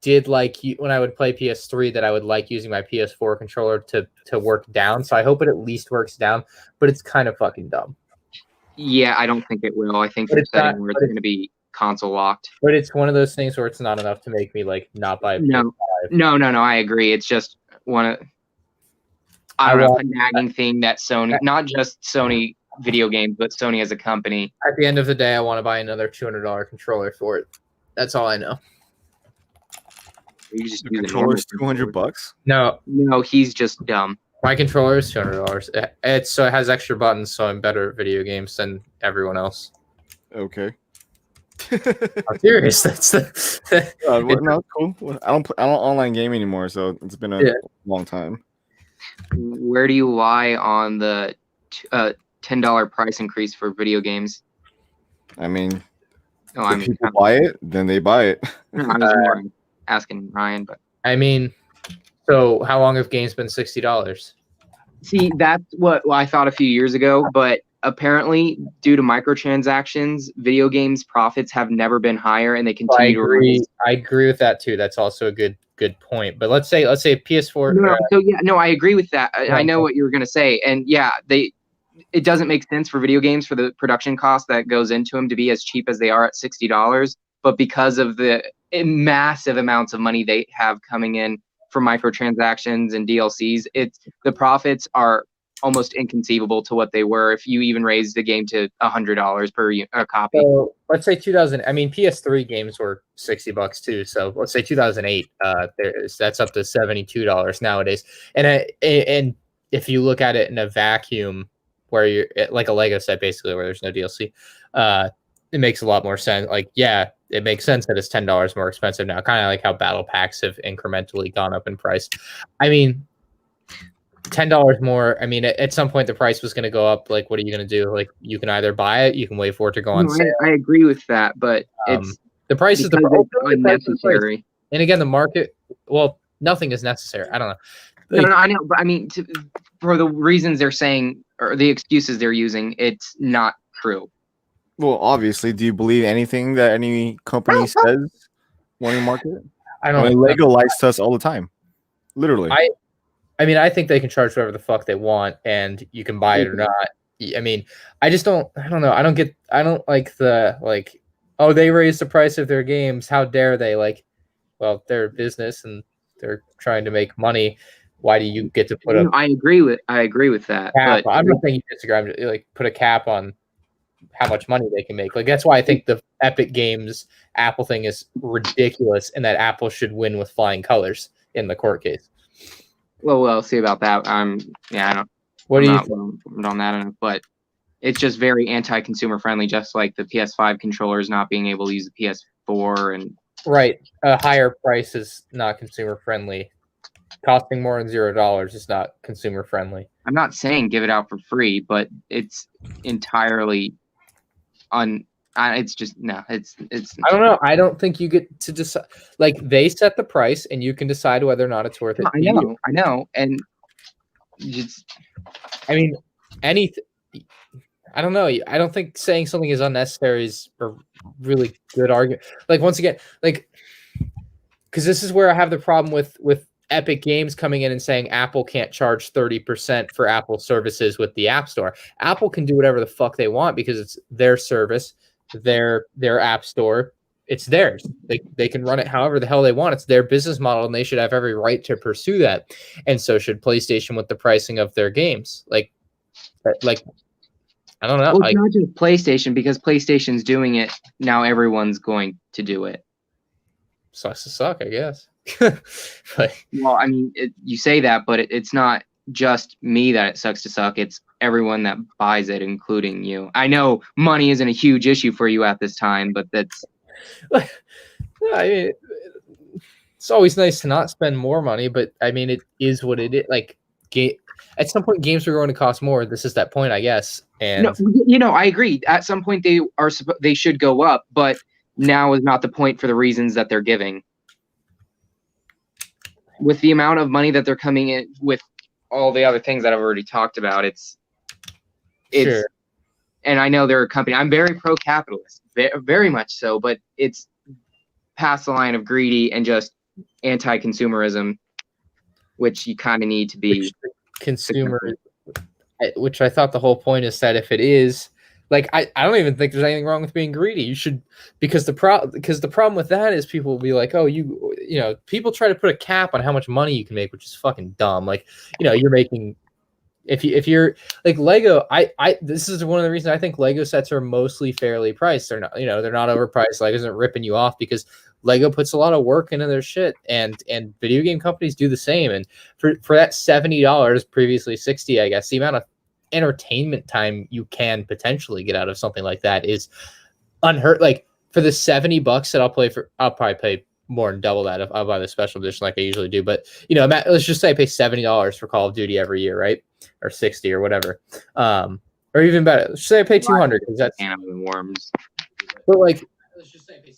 did like when I would play PS3 that I would like using my PS4 controller to work down. So I hope it at least works down, but it's kind of fucking dumb. Yeah, I don't think it will. I think it's setting where it's going to be console locked. But it's one of those things where it's not enough to make me like not buy a PS5. No, I agree. It's just a nagging thing that Sony, not just Sony video games, but Sony as a company. At the end of the day, I want to buy another $200 controller for it. That's all I know. You just the controller's $200. No, he's just dumb. My controller is $200. So it has extra buttons, so I'm better at video games than everyone else. Okay. I'm serious. That's no, cool. I don't online game anymore, so it's been a long time. Where do you lie on the $10 price increase for video games? I mean, if people buy it, then they buy it. I was more asking Ryan, but I mean, so how long have games been $60? See, that's what I thought a few years ago, but apparently, due to microtransactions, video games profits have never been higher, and they continue to rise. I agree with that too. That's also a good point. But let's say PS4. No, I agree with that. I know what you were gonna say, and yeah, it doesn't make sense for video games for the production cost that goes into them to be as cheap as they are at $60. But because of the massive amounts of money they have coming in for microtransactions and DLCs, the profits are almost inconceivable to what they were if you even raised the game to $100 per a copy. So let's say 2000. I mean, PS3 games were $60 too. So let's say 2008. That's up to $72 nowadays. And if you look at it in a vacuum, where you're like a Lego set, basically, where there's no DLC, it makes a lot more sense. Like, yeah, it makes sense that it's $10 more expensive now. Kind of like how battle packs have incrementally gone up in price. I mean, $10 more. I mean, at some point the price was going to go up. Like, what are you going to do? Like, you can either buy it, you can wait for it to go on sale. I agree with that, but it's the price is unnecessary. And again, the market. Well, nothing is necessary. I don't know. Like, no, I know, but I mean, for the reasons they're saying or the excuses they're using, it's not true. Well, obviously, do you believe anything that any company says when you market? I don't. I mean, Lego lies to us all the time, literally. I mean, I think they can charge whatever the fuck they want, and you can buy it or not. I mean, I just don't. I don't know. I don't like the Oh, they raised the price of their games. How dare they? Like, well, they're a business and they're trying to make money. Why do you get to put a? I agree with that. Cap. But I'm not saying you disagree. I'm just, like, put a cap on how much money they can make. Like, that's why I think the Epic Games Apple thing is ridiculous, and that Apple should win with flying colors in the court case. Well, we'll see about that. I don't. What do you think? On that? But it's just very anti-consumer friendly, just like the PS5 controllers not being able to use the PS4 and. Right, a higher price is not consumer friendly. Costing more than $0 is not consumer friendly. I'm not saying give it out for free, but it's entirely it's just no. It's. I don't know. I don't think you get to decide. Like, they set the price, and you can decide whether or not it's worth it. I know, and just. I mean, I don't know. I don't think saying something is unnecessary is a really good argument. Like, once again, like, because this is where I have the problem with Epic Games coming in and saying Apple can't charge 30% for Apple services with the App Store. Apple can do whatever the fuck they want because it's their service, their App Store. It's theirs. They can run it however the hell they want. It's their business model, and they should have every right to pursue that. And so should PlayStation with the pricing of their games. Like I don't know. Well, it's not just PlayStation, because PlayStation's doing it now. Everyone's going to do it. Sucks to suck, I guess. Well, I mean, you say that, but it's not just me that it sucks to suck. It's everyone that buys it, including you. I know money isn't a huge issue for you at this time, but that's. I mean, it's always nice to not spend more money, but I mean, it is what it is. Like, at some point, games are going to cost more. This is that point, I guess. And I agree. At some point, they should go up, but now is not the point for the reasons that they're giving. With the amount of money that they're coming in with, all the other things that I've already talked about, it's sure. And I know they're a company. I'm very pro-capitalist, very much so, but it's past the line of greedy and just anti-consumerism, which you kind of need to be. Consumer, which I thought the whole point is that if it is, like, I don't even think there's anything wrong with being greedy. You should, because the problem with that is people will be like, oh, you know, people try to put a cap on how much money you can make, which is fucking dumb. Like, you know, you're making, if you're like Lego, this is one of the reasons I think Lego sets are mostly fairly priced. They're not, they're not overpriced. Lego isn't ripping you off because Lego puts a lot of work into their shit, and video game companies do the same. And for that $70, previously $60, I guess, the amount of entertainment time you can potentially get out of something like that is unheard. Like, for the $70 that I'll probably pay more than double that if I'll buy the special edition like I usually do. But let's just say I pay $70 for Call of Duty every year, right? Or 60 or whatever. Or even better, let's say I pay 200 because that's worms. But like,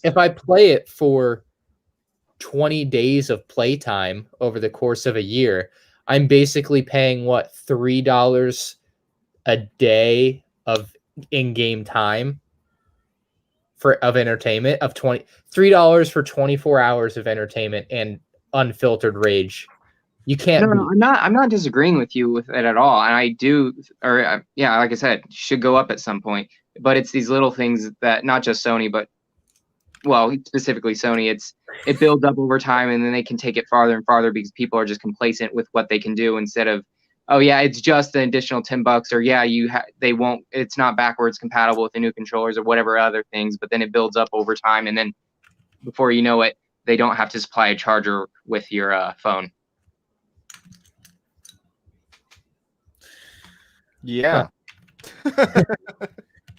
if I play it for 20 days of playtime over the course of a year, I'm basically paying $3 a day in-game time of entertainment of $3 for 24 hours of entertainment and unfiltered rage. You can't. No, I'm not disagreeing with you with it at all, and I do, yeah, like I said, should go up at some point. But it's these little things that not just Sony, but well, specifically Sony, it builds up over time, and then they can take it farther and farther because people are just complacent with what they can do instead of, oh yeah, it's just an additional $10, or yeah, they won't, it's not backwards compatible with the new controllers or whatever other things. But then it builds up over time, and then before you know it, they don't have to supply a charger with your phone. Yeah.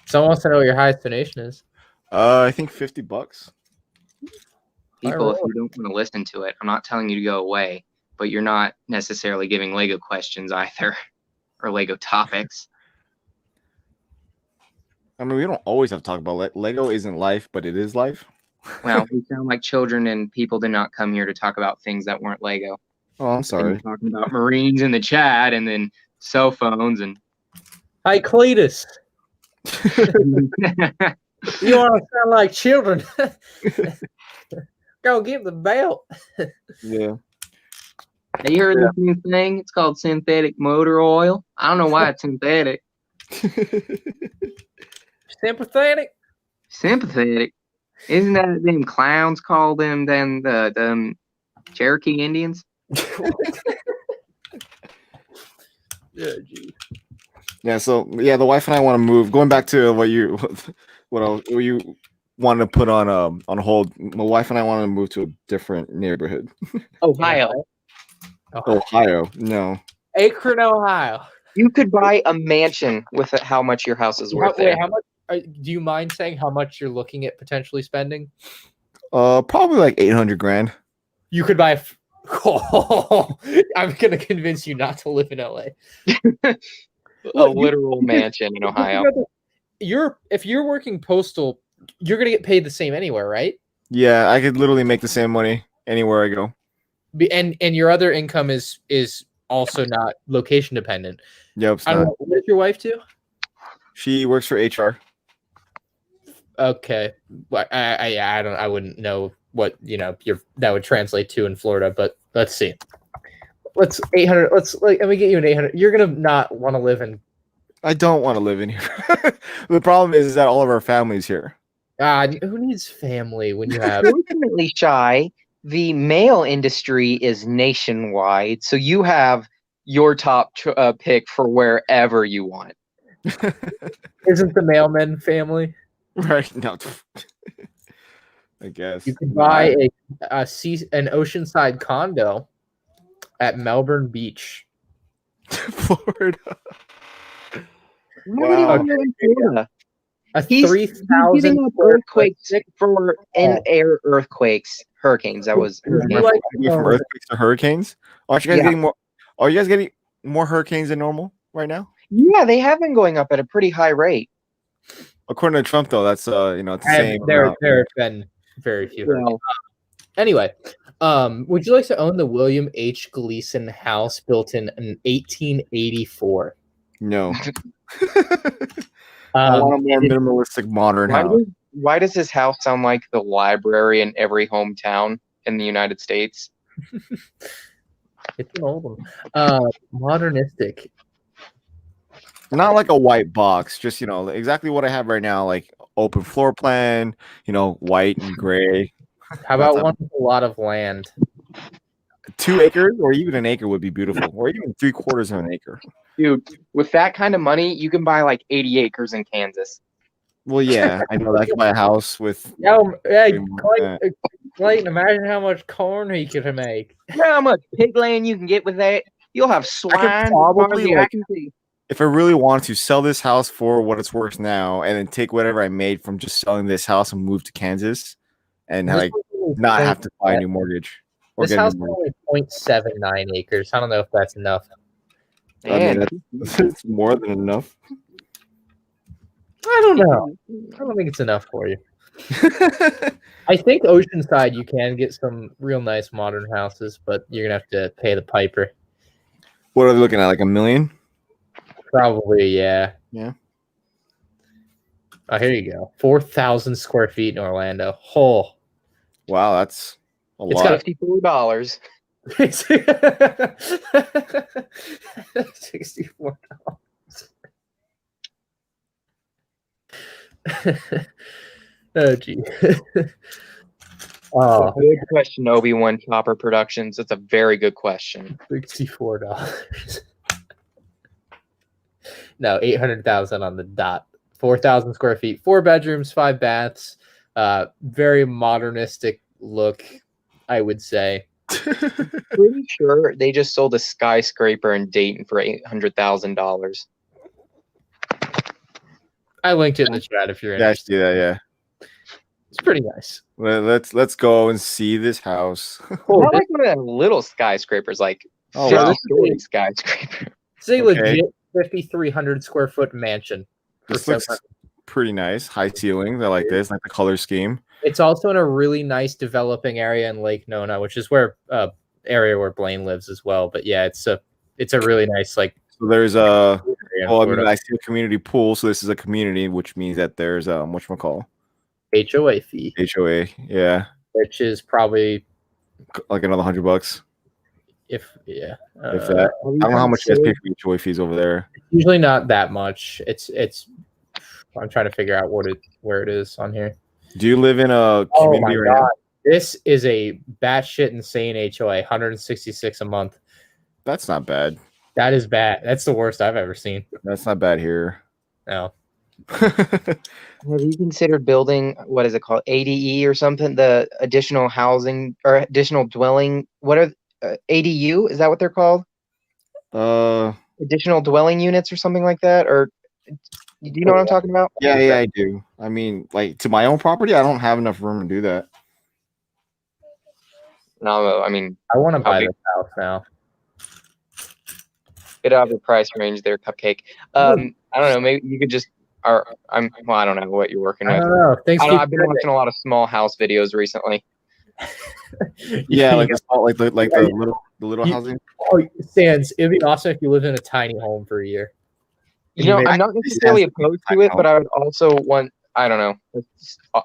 Someone wants to know what your highest donation is. I think $50. People, if you don't want to listen to it, I'm not telling you to go away, but you're not necessarily giving Lego questions either, or Lego topics. I mean, we don't always have to talk about Lego. Isn't life, but it is life. Well, we sound like children, and people did not come here to talk about things that weren't Lego. Oh, I'm sorry. Talking about Marines in the chat, and then cell phones, and Hi, Cletus. You want to sound like children? Go get the belt. Yeah. Have you heard this new thing? It's called synthetic motor oil. I don't know why it's synthetic. Sympathetic. Sympathetic. Isn't that them clowns call them the Cherokee Indians? Yeah, geez. Yeah. So yeah, the wife and I want to move. Going back to what you wanted to put on hold. My wife and I want to move to a different neighborhood. Ohio. Ohio. No. Akron, Ohio. You could buy a mansion with how much your house is worth. Wait, how much? Do you mind saying how much you're looking at potentially spending? Probably like $800,000. You could buy. I'm gonna convince you not to live in LA. A literal mansion in Ohio. If you're working Postal, you're gonna get paid the same anywhere, right? Yeah, I could literally make the same money anywhere I go. And your other income is also not location dependent. Yep. What does your wife do? She works for HR. Okay, I wouldn't know what that would translate to in Florida, but let's see. Let me get you an 800. You're gonna not want to live in. I don't want to live in here. The problem is that all of our family's here. Who needs family when you have? Fortunately, Shy, the mail industry is nationwide, so you have your top pick for wherever you want. Isn't the mailman family? Right. No. I guess. You can buy an oceanside condo at Melbourne Beach, Florida. Wow. a He's 3,000 giving up earthquakes for in-air earthquakes, hurricanes. That was from earthquakes to hurricanes. Are you guys getting more? Are you guys getting more hurricanes than normal right now? Yeah, they have been going up at a pretty high rate. According to Trump, though, that's the same. There have been very few. Well, anyway, would you like to own the William H. Gleason house built in 1884? No. I want a more minimalistic, modern house. Why does this house sound like the library in every hometown in the United States? It's an old one. Modernistic. Not like a white box, just exactly what I have right now, like open floor plan, white and gray. How about one with a lot of land? 2 acres or even an acre would be beautiful, or even 3/4 of an acre. Dude, with that kind of money, you can buy like 80 acres in Kansas. Well, yeah, I know that I can buy a house with. Clayton, imagine how much corn he could make. You know how much pig land you can get with that? You'll have swine. If I really wanted to sell this house for what it's worth now, and then take whatever I made from just selling this house and move to Kansas, and not have to buy a new mortgage. This house is only 0.79 acres. I don't know if that's enough. I mean, it's more than enough. I don't know. I don't think it's enough for you. I think Oceanside you can get some real nice modern houses, but you're gonna have to pay the piper. What are they looking at? Like $1 million? Probably, yeah. Yeah. Oh, here you go. 4,000 square feet in Orlando. Oh, Wow, that's a It's lot. got $54. $64. Oh, gee. Oh, Good question, Obi-Wan Chopper Productions. That's a very good question. $64. No, 800,000 on the dot. 4,000 square feet, 4 bedrooms, 5 baths. Very modernistic look, I would say. Pretty sure they just sold a skyscraper in Dayton for $800,000. I linked it in the chat if you're Yeah, I interested. see that. Yeah. It's pretty nice. Let's go and see this house. Not like one of the little skyscrapers, like Oh, wow. third-story skyscraper. It's a Okay. legit 5,300 square foot mansion. This looks pretty nice. High ceilings. I like this. I like the color scheme. It's also in a really nice developing area in Lake Nona, which is where area where Blaine lives as well. But yeah, it's a really nice like. So there's a. area in Well, I mean, Florida. I see a community pool, so this is a community, which means that there's whatchamacall? HOA fee, HOA. Yeah, which is probably like another $100. if that. If that. I don't know how much you guys pay for HOA fees over there. Usually not that much. It's. I'm trying to figure out where it is on here. Do you live in a Oh community my right now? god, this is a batshit insane HOA, 166 a month. That's not bad. That is bad. That's the worst I've ever seen. That's not bad here. No. Have you considered building, what is it called, ADE or something? The additional housing or additional dwelling. What are ADU? Is that what they're called? Additional dwelling units or something like that? Or do you know what I'm talking about? Yeah, I do. I mean, like to my own property, I don't have enough room to do that. No, I mean, I want to buy this house now. get out of the price range there, Cupcake. I don't know. Maybe you could just. I don't know what you're working I with. don't know. Thanks. I've been watching a lot of small house videos recently. Yeah, like the little housing. Oh, Sans, it'd be awesome if you lived in a tiny home for a year. You know, I'm not necessarily opposed to it, but I would also want, I don't know,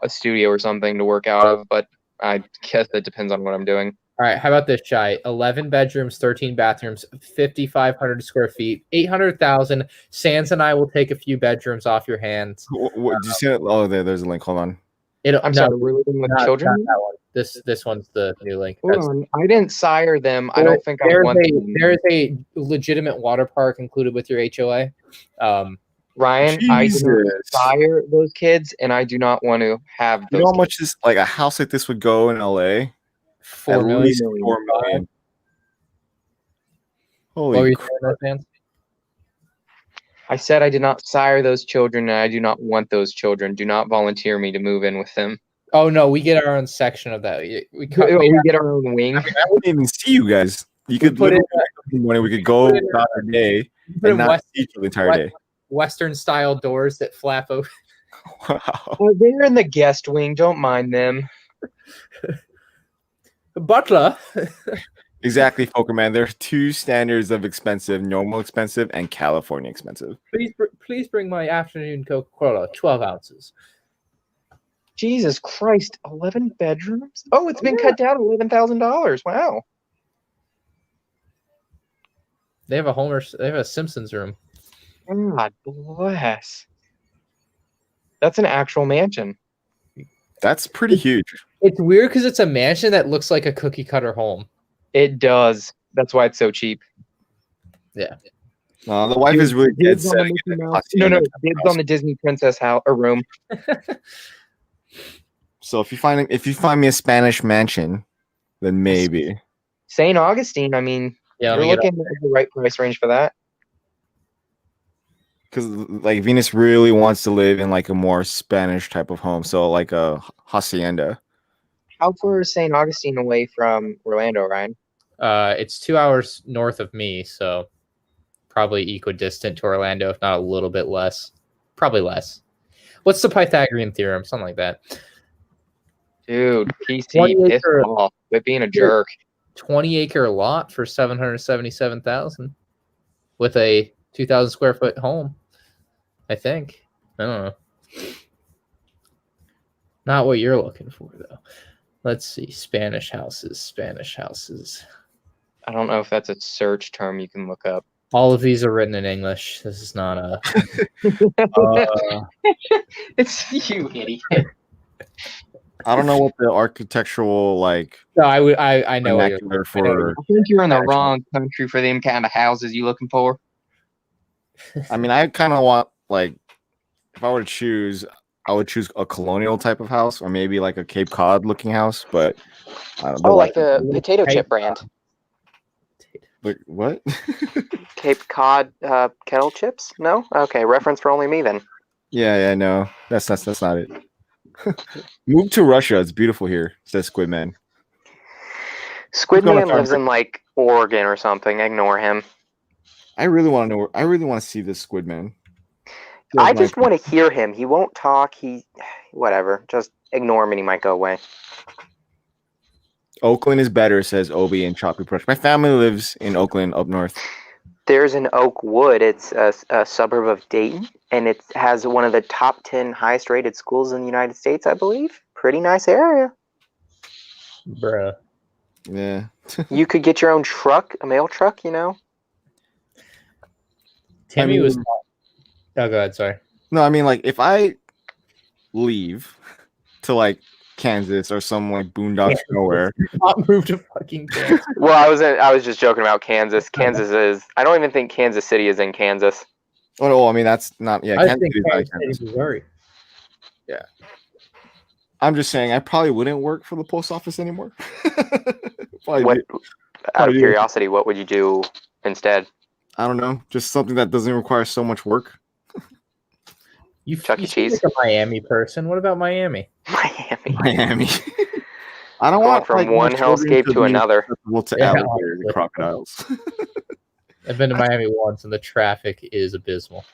a studio or something to work out of. But I guess it depends on what I'm doing. All right, how about this, Shai? 11 bedrooms, 13 bathrooms, 5,500 square feet, 800,000. Sans and I will take a few bedrooms off your hands. What, did you see it? Oh, there's a link. Hold on. I'm sorry, we're living with children? Not that one. This one's the new link. Hold on. I didn't sire them. I don't think I want them. There is a legitimate water park included with your HOA. Ryan, Jesus. I did not sire those kids, and I do not want to have those. You know how much this, like a house like this would go in LA? $4 million. At least $4 million. Holy crap. I said I did not sire those children, and I do not want those children. Do not volunteer me to move in with them. Oh no, we get our own section of that. We get our own wing. I wouldn't even see you guys. You could put money. We could go about our day and not see you the entire day. Western style doors that flap open. Wow. Well, they're in the guest wing. Don't mind them. Butler. Exactly, Poker Man. There are two standards of expensive: normal expensive and California expensive. Please bring my afternoon Coca-Cola, 12 ounces. Jesus Christ, 11 bedrooms? Oh, it's been cut down to $11,000. Wow. They have a Simpsons room. God bless. That's an actual mansion. That's pretty huge. It's weird because it's a mansion that looks like a cookie cutter home. It does. That's why it's so cheap. Yeah. The wife is really dead set. No, dibs on the Disney princess house or room. So if you find me a Spanish mansion, then maybe. St. Augustine, I mean, you're looking at the right price range for that. Because like Venus really wants to live in like a more Spanish type of home, so like a hacienda. How far is St. Augustine away from Orlando, Ryan? It's 2 hours north of me, so probably equidistant to Orlando, if not a little bit less. Probably less. What's the Pythagorean theorem? Something like that. Dude, PC pissed off. Quit being a jerk. 20-acre lot for $777,000 with a 2,000 square foot home. I think. I don't know. Not what you're looking for, though. Let's see. Spanish houses. I don't know if that's a search term you can look up. All of these are written in English. This is not a... It's you, idiot. I don't know what the architectural like. No, I know what you're vernacular for. I think you're in the wrong country for them kind of houses you looking for. I mean, I kind of want like, if I were to choose, I would choose a colonial type of house, or maybe like a Cape Cod looking house. But like the potato chip brand. Like what? Cape Cod kettle chips? No? Okay, reference for only me then. Yeah, no, that's not it. Move to Russia. It's beautiful here, says Squidman. Squidman lives in like Oregon or something. Ignore him. I really want to know. I really want to see this Squidman. I just want to hear him. He won't talk. Whatever. Just ignore him and he might go away. Oakland is better, says Obi and Choppy Brush. My family lives in Oakland, up north. There's an Oakwood. It's a suburb of Dayton, and it has one of the top 10 highest rated schools in the United States, I believe. Pretty nice area. Bruh. Yeah. You could get your own truck, a mail truck, you know? Timmy was... Oh, go ahead, sorry. No, I mean, like, if I leave to, like, Kansas or some, like, boondocks nowhere. Not move to fucking Kansas. Well, I was just joking about Kansas. Kansas is... I don't even think Kansas City is in Kansas. Oh, no, I mean, that's not... Yeah, I think Kansas City, Missouri. Yeah. I'm just saying, I probably wouldn't work for the post office anymore. Out of curiosity, what would you do instead? I don't know. Just something that doesn't require so much work. Chuck E. Cheese? Like a Miami person. What about Miami? Miami. I don't want from one hellscape to another. To alligators and crocodiles. I've been to Miami once, and the traffic is abysmal.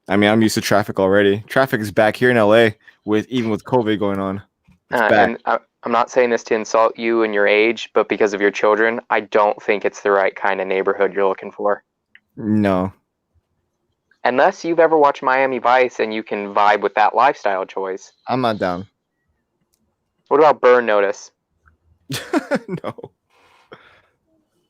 I mean, I'm used to traffic already. Traffic is back here in LA, even with COVID going on. And I'm not saying this to insult you and your age, but because of your children, I don't think it's the right kind of neighborhood you're looking for. No. Unless you've ever watched Miami Vice and you can vibe with that lifestyle choice. I'm not down. What about Burn Notice? No.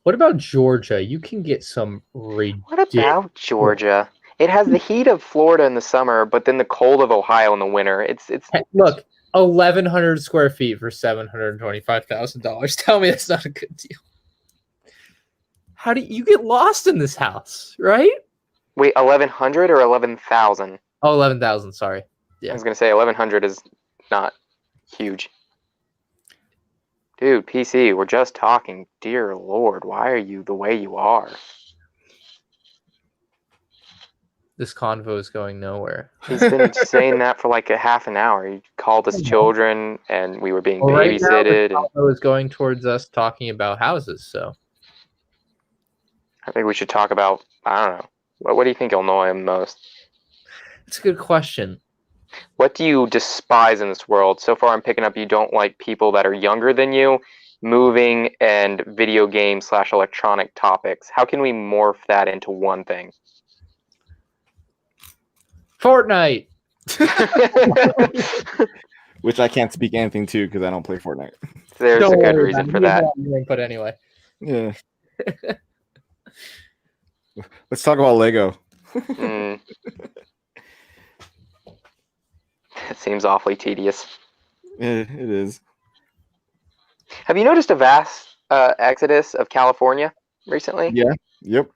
What about Georgia? You can get some ridiculous... What about Georgia? It has the heat of Florida in the summer, but then the cold of Ohio in the winter. It's Look, 1,100 square feet for $725,000. Tell me that's not a good deal. How do you get lost in this house, right? Wait, 1,100 or 11,000? Oh, 11,000. Sorry. Yeah. I was gonna say 1,100 is not huge. Dude, PC, we're just talking. Dear Lord, why are you the way you are? This convo is going nowhere. He's been saying that for like a half an hour. He called us children, and we were being babysitted. Right now, the convo is going towards us talking about houses, so... I think we should talk about, I don't know. What do you think will annoy him most? It's a good question. What do you despise in this world? So far, I'm picking up you don't like people that are younger than you, moving, and video game / electronic topics. How can we morph that into one thing? Fortnite! Which I can't speak anything to because I don't play Fortnite. There's a good reason for that. But anyway. Yeah. Let's talk about Lego. It seems awfully tedious. It is. Have you noticed a vast exodus of California recently? Yeah. Yep.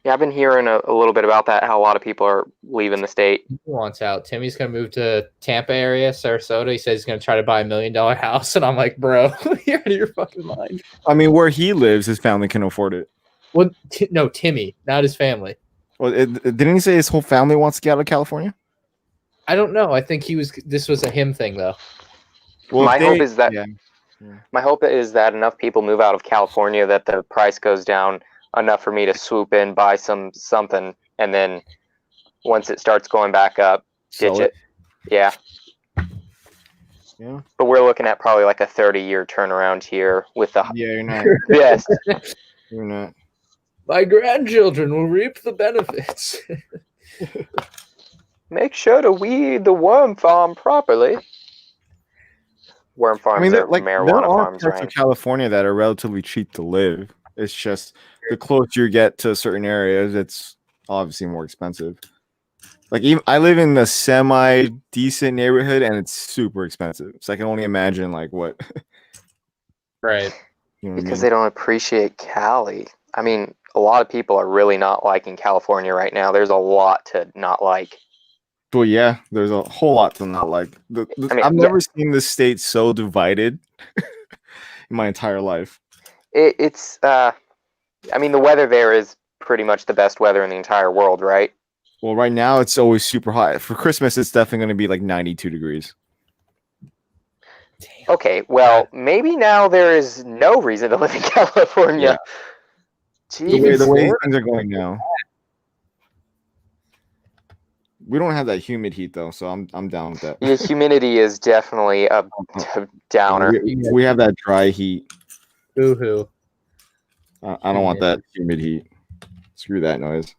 Yeah, I've been hearing a little bit about that, how a lot of people are leaving the state. He wants out. Timmy's going to move to Tampa area, Sarasota. He says he's going to try to buy $1 million house. And I'm like, bro, you're out of your fucking mind. I mean, where he lives, his family can afford it. Well, no, Timmy, not his family. Well, didn't he say his whole family wants to get out of California? I don't know. I think this was a him thing, though. Well, my hope is that enough people move out of California that the price goes down enough for me to swoop in, buy something, and then once it starts going back up, ditch it. Yeah. Yeah. But we're looking at probably like a 30-year turnaround here with the you're not. Yes. You're not. My grandchildren will reap the benefits. Make sure to weed the worm farm properly. worm I farms mean, are there marijuana are farms, parts right? of California that are relatively cheap to live. It's just the closer you get to certain areas, it's obviously more expensive. Like even I live in a semi decent neighborhood, and it's super expensive. So I can only imagine like what. Right. You know what I Because mean? they don't appreciate Cali. I mean, a lot of people are really not liking California right now. There's a lot to not like. But yeah, there's a whole lot to not like. I mean, I've never seen the state so divided in my entire life. it's. I mean, the weather there is pretty much the best weather in the entire world, right? Well, right now it's always super hot. For Christmas, it's definitely going to be like 92 degrees. Damn. Okay, well, maybe now there is no reason to live in California. Jeez. The way things are going now. We don't have that humid heat though, so I'm down with that. Yeah, humidity is definitely a downer. We have that dry heat. Boo-hoo. I don't want that humid heat. Screw that noise.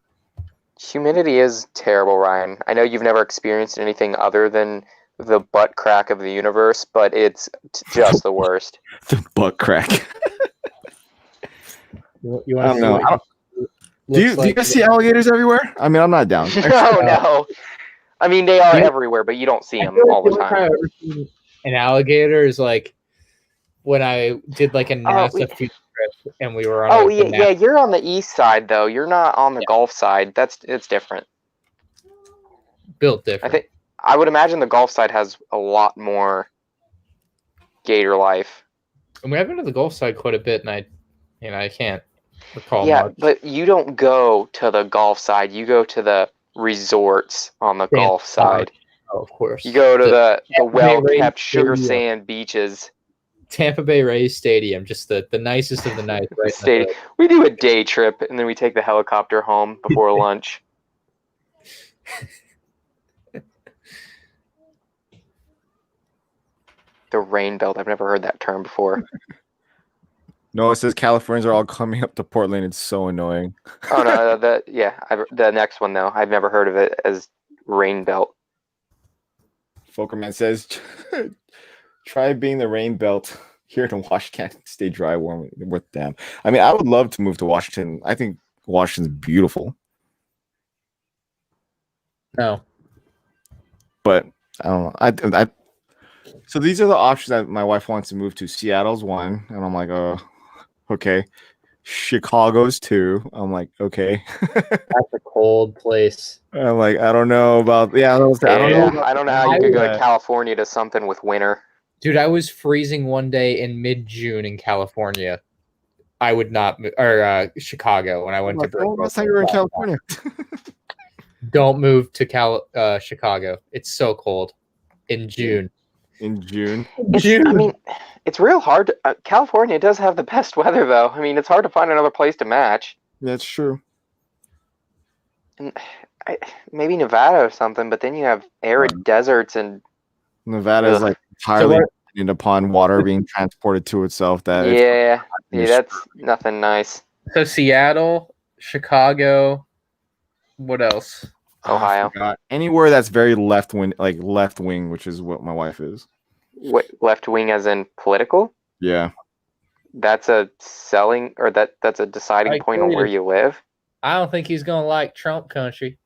Humidity is terrible, Ryan. I know you've never experienced anything other than the butt crack of the universe, but it's just the worst. The butt crack. You I don't know. Do you like guys see alligators everywhere? I mean, I'm not down. No. I mean, they are everywhere, but you don't see them all the time. I've ever seen an alligator is like when I did like a NASA field trip and we were on. Oh yeah, you're on the east side though. You're not on the Gulf side. It's different. Built different. I would imagine the Gulf side has a lot more gator life. And we have been to the Gulf side quite a bit, and I can't recall much. But you don't go to the Gulf side. You go to the resorts on the Gulf side. Oh, of course. You go to the well-kept sugar sand beaches. Tampa Bay Rays Stadium, just the nicest of the nice. Right. We do a day trip, and then we take the helicopter home before lunch. The rain belt. I've never heard that term before. No, it says Californians are all coming up to Portland. It's so annoying. Oh no, the next one though. I've never heard of it as rain belt. Folkerman says, try being the rain belt here in Washington. Stay dry, warm. With them. I mean, I would love to move to Washington. I think Washington's beautiful. No. But I don't know. So these are the options that my wife wants to move to. Seattle's one, and I'm like, oh, okay. Chicago's two. I'm like, okay. That's a cold place. I'm like, I don't know about. Yeah, I don't know. I don't know how you could go to California to something with winter. Dude, I was freezing one day in mid-June in California. I would not, or Chicago when I went to. Last time you were in California. Don't move to Chicago. It's so cold in June. In June. I mean, it's real hard. California does have the best weather, though. I mean, it's hard to find another place to match. That's true. And maybe Nevada or something, but then you have arid deserts and Nevada is like entirely dependent upon water being transported to itself. That's nothing nice. So Seattle, Chicago, what else? Ohio. Anywhere that's very left wing, which is what my wife is. What, left wing as in political? Yeah. That's a that's a deciding point on where you live. I don't think he's gonna like Trump country.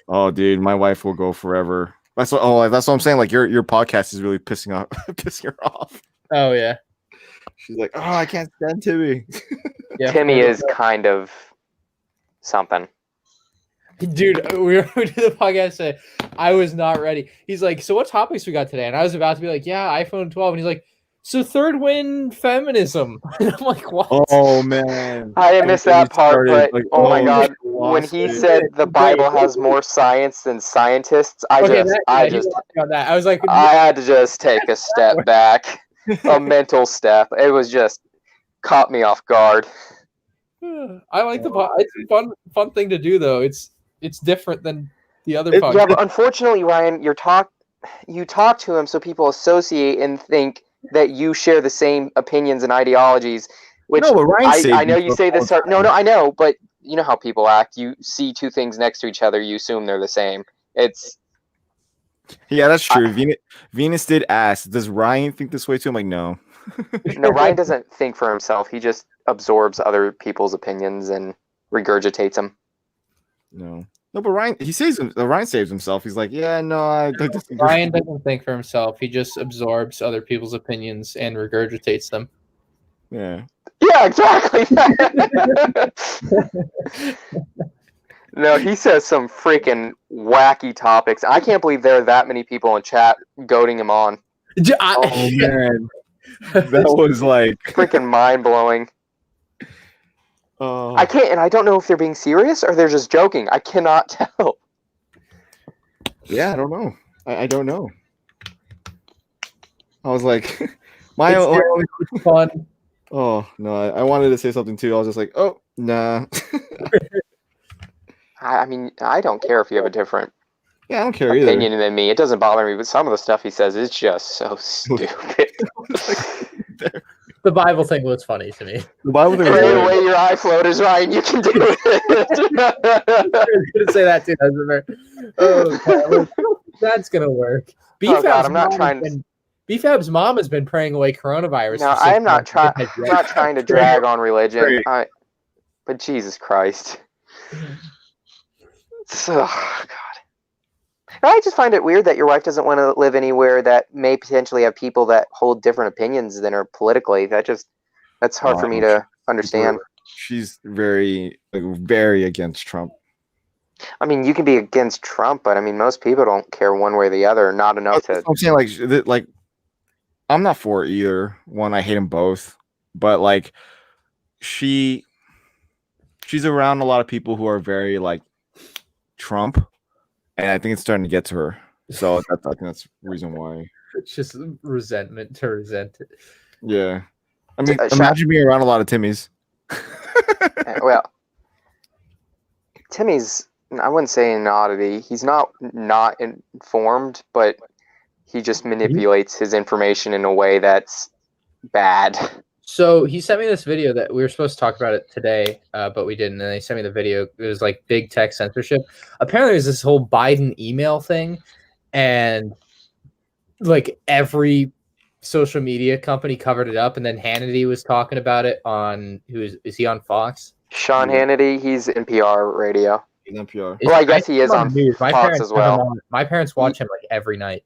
Oh, dude, my wife will go forever. That's what I'm saying. Like your podcast is really pissing her off. Oh yeah. She's like, oh, I can't stand Timmy. Yeah, Timmy is kind of something. Dude, we did the podcast today. I was not ready. He's like, so what topics we got today? And I was about to be like, yeah, iPhone 12. And he's like, so third win feminism. And I'm like, what? Oh, man. I didn't miss that part, but oh my God. When he said the Bible has more science than scientists, I was like, I had to just take a step back, a mental step. It was just caught me off guard. I like it's a fun thing to do, though. It's different than the other podcasts. Yeah, but unfortunately, Ryan, you talk to him so people associate and think that you share the same opinions and ideologies. Which no, but Ryan I know you say this. No, I know, but you know how people act. You see two things next to each other, you assume they're the same. It's Yeah, that's true. Venus did ask, does Ryan think this way too? I'm like, no. No, Ryan doesn't think for himself. He just absorbs other people's opinions and regurgitates them. No, but Ryan saves himself. He's like, yeah, no, I disagree. Ryan doesn't think for himself. He just absorbs other people's opinions and regurgitates them. Yeah. Yeah, exactly. No, he says some freaking wacky topics. I can't believe there are that many people in chat goading him on. Oh man, that was like freaking mind blowing. I can't, and I don't know if they're being serious or they're just joking. I cannot tell. Yeah, I don't know. I don't know. I was like, it's fun. Oh no, I wanted to say something too. I was just like, oh nah. I mean, I don't care if you have a different I don't care opinion either. than me. It doesn't bother me, but some of the stuff he says is just so stupid. The Bible thing was funny to me. The Bible thing Pray away your eye floaters, Ryan. You can do it. I was gonna say that too. Oh, that's gonna work. BFAB's mom has been praying away coronavirus. No, I'm not trying to drag on religion. But Jesus Christ. Oh, God. I just find it weird that your wife doesn't want to live anywhere that may potentially have people that hold different opinions than her politically. That's hard for me to understand. She's very against Trump. I mean, you can be against Trump, but I mean, most people don't care one way or the other. Not enough to. I'm saying like I'm not for either one. I hate them both, but like she's around a lot of people who are very like Trump, and I think it's starting to get to her. So I think that's the reason why. It's just resentment to resent it. Yeah, I mean, imagine being around a lot of Timmys. Well, Timmy's, I wouldn't say an oddity. He's not informed, but he just manipulates his information in a way that's bad. So he sent me this video that we were supposed to talk about it today, but we didn't. And he sent me the video. It was like big tech censorship. Apparently, there's this whole Biden email thing, and like every social media company covered it up. And then Hannity was talking about it on is he on Fox? Sean Hannity, he's NPR radio. He's NPR. Well, I guess he is on Fox as well. My parents watch him like every night.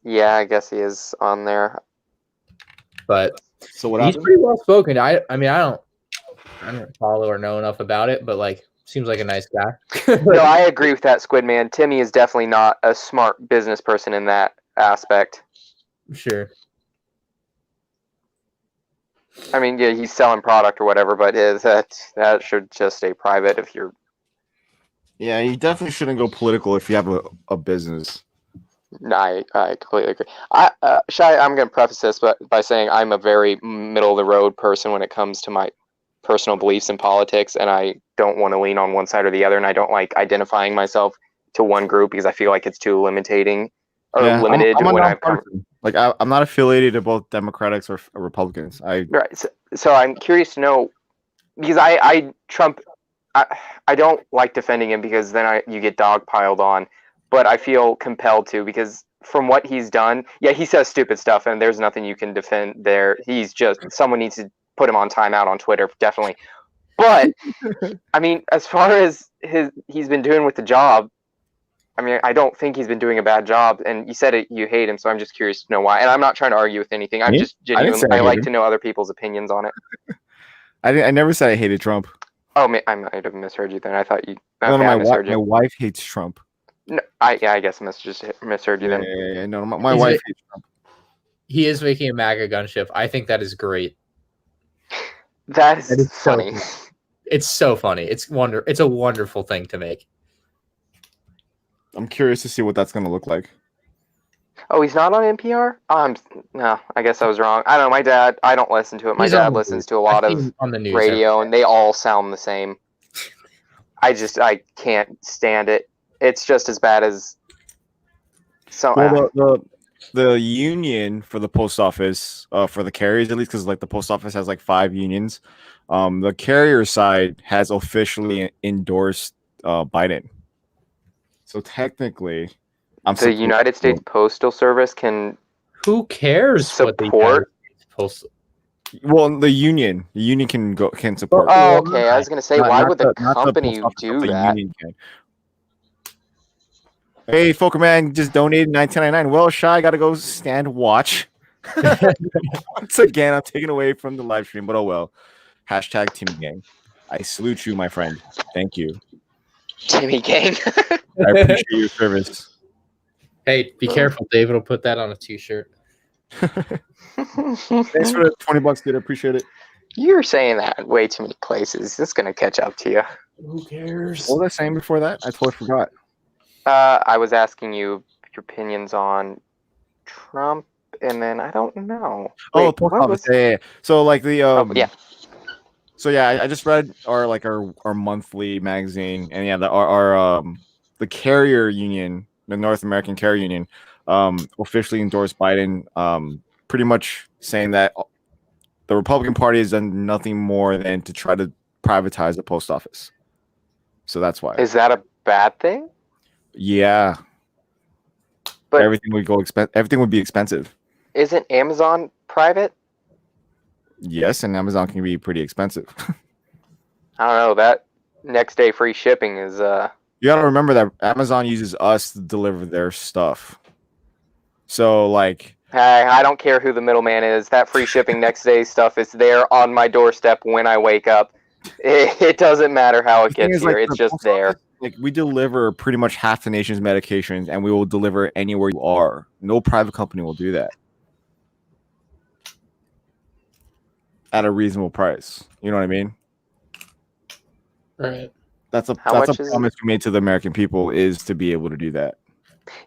Yeah, I guess he is on there. But so what? He's pretty well spoken. I mean, I don't follow or know enough about it, but like, seems like a nice guy. No, I agree with that, Squid Man. Timmy is definitely not a smart business person in that aspect. Sure. I mean, yeah, he's selling product or whatever, but that should just stay private if you're. Yeah, you definitely shouldn't go political if you have a business. No, I completely agree. Shai, I'm going to preface this by saying I'm a very middle-of-the-road person when it comes to my personal beliefs in politics, and I don't want to lean on one side or the other, and I don't like identifying myself to one group because I feel like it's too limited. I'm not affiliated to both Democrats or Republicans. Right. So I'm curious to know, because Trump, I don't like defending him because then you get dogpiled on. But I feel compelled to, because from what he's done, yeah, he says stupid stuff, and there's nothing you can defend there. He's just, someone needs to put him on timeout on Twitter, definitely. But, I mean, as far as he's been doing with the job, I mean, I don't think he's been doing a bad job, and you said you hate him, so I'm just curious to know why. And I'm not trying to argue with anything. I'm just genuinely, I like to know other people's opinions on it. I never said I hated Trump. Oh, I might have misheard you then. I thought you. No, my wife hates Trump. No, I guess I just misheard you then. Yeah, no, my wife hates Trump. He is making a MAGA gunship. I think that is great. That is funny. It's so funny. It's a wonderful thing to make. I'm curious to see what that's going to look like. Oh, he's not on NPR? No, I guess I was wrong. I don't know. My dad, I don't listen to it. My dad listens to a lot of on the news radio, and they all sound the same. I can't stand it. It's just as bad as some. Well, the union for the post office, for the carriers at least, because like the post office has like 5 unions. The carrier side has officially endorsed Biden. So technically, The United States Postal Service can. Who cares support? What the United States Postal? Well, the union can support. Oh, okay. I was gonna say, why would the company do that? The union can. Hey, Folkerman just donated $19.99. Well, Shy, gotta go stand watch. Once again, I'm taken away from the live stream, but oh well. Hashtag Timmy Gang. I salute you, my friend. Thank you. Timmy Gang. I appreciate your service. Hey, be careful, David will put that on a t-shirt. Thanks for the $20, dude. I appreciate it. You're saying that in way too many places. It's gonna catch up to you. Who cares? What was I saying before that? I totally forgot. I was asking you your opinions on Trump, and then I don't know. Wait, post office. Yeah. So like the yeah. So yeah, I just read our monthly magazine, and yeah, the carrier union, the North American Carrier Union, officially endorsed Biden, pretty much saying that the Republican Party has done nothing more than to try to privatize the post office. So that's why. Is that a bad thing? Yeah. But everything would be expensive. Isn't Amazon private? Yes, and Amazon can be pretty expensive. I don't know. That next day free shipping is You gotta remember that Amazon uses us to deliver their stuff. So like, hey, I don't care who the middleman is. That free shipping next day stuff is there on my doorstep when I wake up. It doesn't matter how it gets here. It's just there. Like, we deliver pretty much half the nation's medications, and we will deliver anywhere you are. No private company will do that at a reasonable price. You know what I mean? Right. That's a promise we made to the American people, is to be able to do that.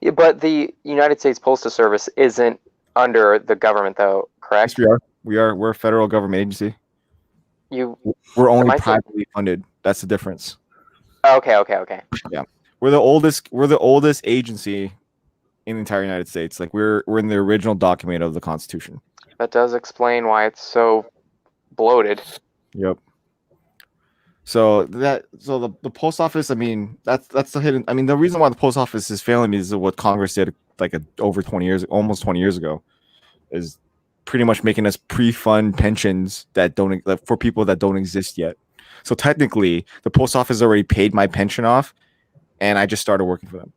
Yeah, but the United States Postal Service isn't under the government, though, correct? Yes, we are. We're a federal government agency. We're only privately funded. That's the difference. Okay. Yeah, we're the oldest agency in the entire United States. Like, we're in the original document of the Constitution. That does explain why it's so bloated. Yep. So the post office, I mean, that's the hidden. I mean, the reason why the post office is failing me is what Congress did almost 20 years ago, is pretty much making us pre-fund pensions for people that don't exist yet. So technically, the post office already paid my pension off, and I just started working for them,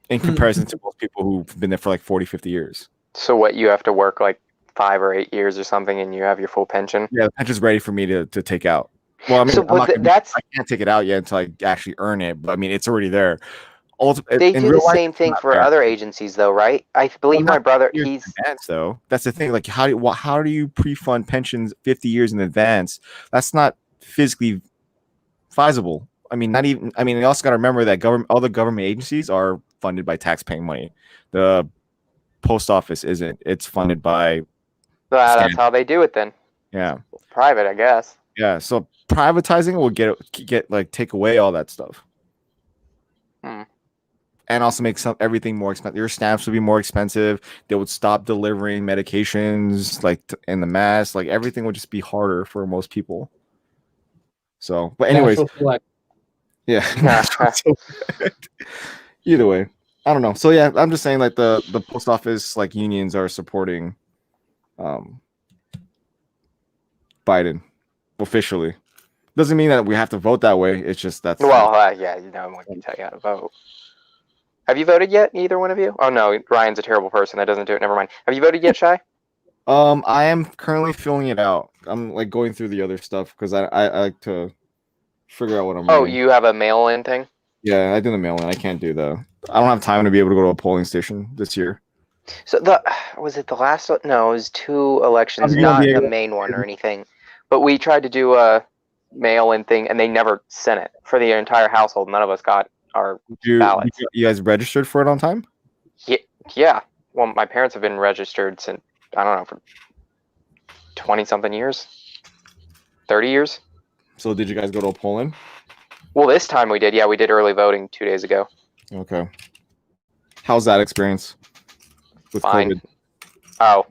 in comparison to most people who've been there for like 40, 50 years. So what, you have to work like 5 or 8 years or something, and you have your full pension? Yeah, the pension's ready for me to take out. Well, I mean, I can't take it out yet until I actually earn it, but I mean, it's already there. They do the same thing for other agencies, though, right? I believe my brother, he's advance, though. That's the thing. Like, how do you pre-fund pensions 50 years in advance? That's not physically feasible. I mean, not even. I mean, you also got to remember that all the government agencies are funded by tax-paying money. The post office isn't. It's funded by. That's how they do it, then. Yeah. Private, I guess. Yeah. So privatizing will take away all that stuff. And also make everything more expensive. Your stamps would be more expensive. They would stop delivering medications in the mass. Like, everything would just be harder for most people. So, but anyways, yeah. Either way, I don't know. So yeah, I'm just saying, like, the post office unions are supporting Biden officially. Doesn't mean that we have to vote that way. It's just that's yeah, no one can tell you how to vote. Have you voted yet, either one of you? Oh no, Ryan's a terrible person that doesn't do it. Never mind. Have you voted yet, Shy? I am currently filling it out. I'm going through the other stuff because I like to figure out what I'm. Oh, you have a mail-in thing? Yeah, I do the mail-in. I can't do I don't have time to be able to go to a polling station this year. So was it the last? No, it was 2 elections, not the main one or anything. But we tried to do a mail-in thing, and they never sent it for the entire household. None of us got our ballots. You guys registered for it on time? Yeah. Well, my parents have been registered since, I don't know, for 20-something years, 30 years. So did you guys go to a polling? Well, this time we did. Yeah, we did early voting 2 days ago. Okay. How's that experience with Fine. COVID? Oh,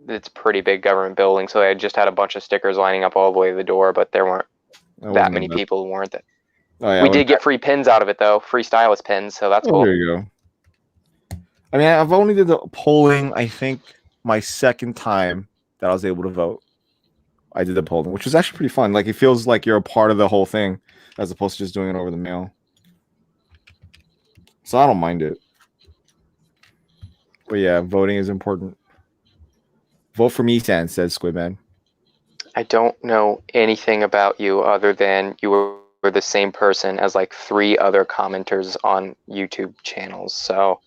it's a pretty big government building, so I just had a bunch of stickers lining up all the way to the door, but there weren't that many people who weren't there. Oh, yeah, we did get free pins out of it, though. Free stylus pins, so that's cool. There you go. I mean, I've only did the polling, I think, my second time that I was able to vote. I did the polling, which was actually pretty fun. Like, it feels like you're a part of the whole thing as opposed to just doing it over the mail. So I don't mind it. But yeah, voting is important. Vote for me, San, says Squidman. I don't know anything about you other than you were the same person as like 3 other commenters on YouTube channels. So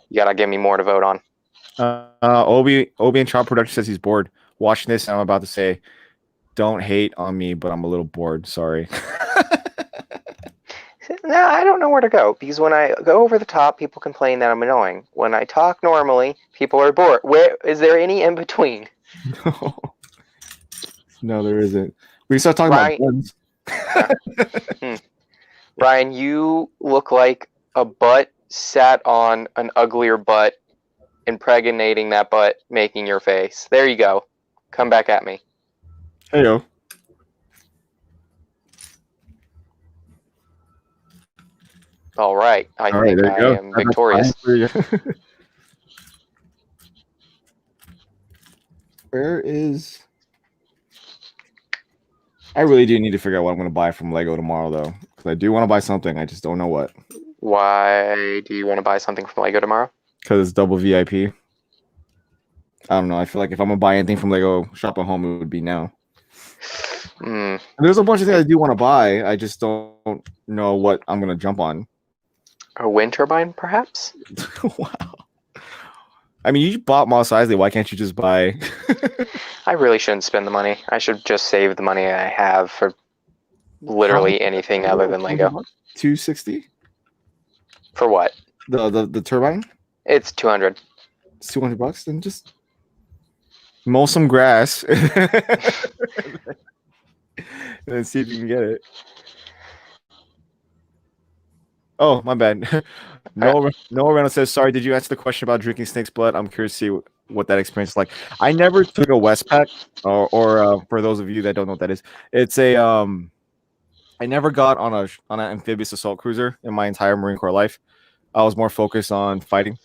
you gotta give me more to vote on. Obi and Child Production says he's bored. Watching this, and I'm about to say, don't hate on me, but I'm a little bored. Sorry. No, I don't know where to go because when I go over the top, people complain that I'm annoying. When I talk normally, people are bored. Where is there any in between? No, there isn't. We can start talking about guns. Ryan, you look like a butt sat on an uglier butt, impregnating that butt, making your face. There you go. Come back at me. Hey yo. All right. I think I am victorious. Where is... I really do need to figure out what I'm going to buy from Lego tomorrow, though. Because I do want to buy something. I just don't know what. Why do you want to buy something from Lego tomorrow? Because it's double VIP. I don't know. I feel like if I'm going to buy anything from Lego Shop at Home, it would be now. There's a bunch of things I do want to buy. I just don't know what I'm going to jump on. A wind turbine, perhaps? Wow. I mean, you bought Mos Eisley. Why can't you just buy... I really shouldn't spend the money. I should just save the money I have for literally anything other than Lego. $260? For what? The turbine? It's $200. It's $200? Then just mow some grass and then see if you can get it. Oh, my bad. Noah Reynolds says, sorry, did you answer the question about drinking snake's blood? I'm curious to see what that experience is like. I never took a Westpac, or for those of you that don't know what that is, it's a I never got on an amphibious assault cruiser in my entire Marine Corps life. I was more focused on fighting.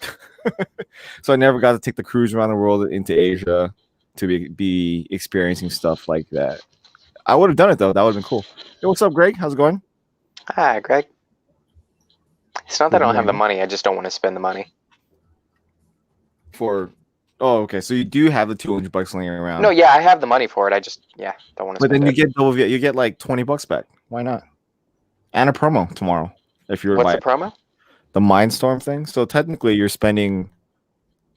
So I never got to take the cruise around the world into Asia to be experiencing stuff like that. I would have done it though. That would have been cool. Hey, what's up, Greg? How's it going? Hi, Greg. It's not that I don't have the money. I just don't want to spend the money. Oh, okay. So you do have the $200 laying around. No, yeah, I have the money for it. I just, don't want to spend it. But then you get double. You get like $20 back. Why not? And a promo tomorrow if you were to buy What's the promo? The Mindstorm thing. So technically, you're spending.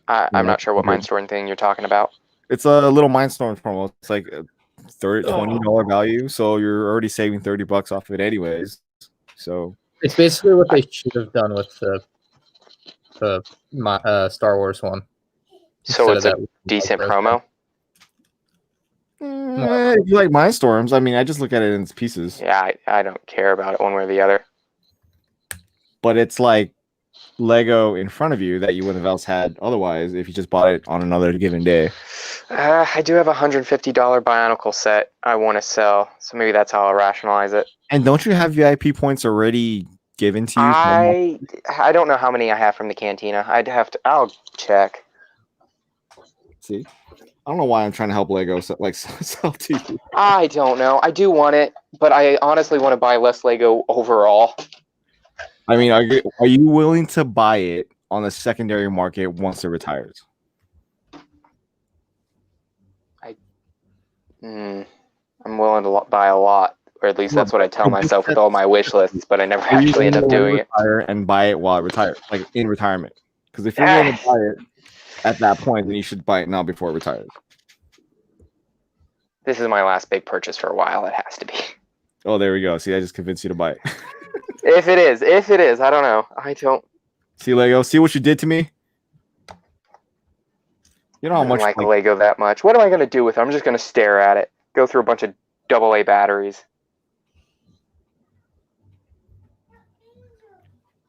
I'm not sure what Mindstorm thing you're talking about. It's a little Mindstorm promo. It's like a $20 value. So you're already saving $30 off of it, anyways. So. It's basically what they should have done with the Star Wars one. So it's a decent promo? If you like Mindstorms, I mean, I just look at it in its pieces. Yeah, I don't care about it one way or the other. But it's like Lego in front of you that you wouldn't have else had otherwise if you just bought it on another given day. I do have a $150 Bionicle set I want to sell, so maybe that's how I'll rationalize it. And don't you have VIP points already given to you? I don't know how many I have from the cantina. I'll check. See? I don't know why I'm trying to help Lego sell to you. I don't know. I do want it, but I honestly want to buy less Lego overall. I mean, are you willing to buy it on the secondary market once it retires? I'm willing to buy a lot, or at least that's what I tell myself with all my wish lists, but I never actually end up doing it. And buy it while it retires, like in retirement. Because if you're going to buy it at that point, then you should buy it now before it retires. This is my last big purchase for a while. It has to be. Oh, there we go. See, I just convinced you to buy it. If it is, I don't know. I don't. See, Lego, see what you did to me? You know how much I don't like Lego that much. What am I going to do with it? I'm just going to stare at it. Go through a bunch of AA batteries.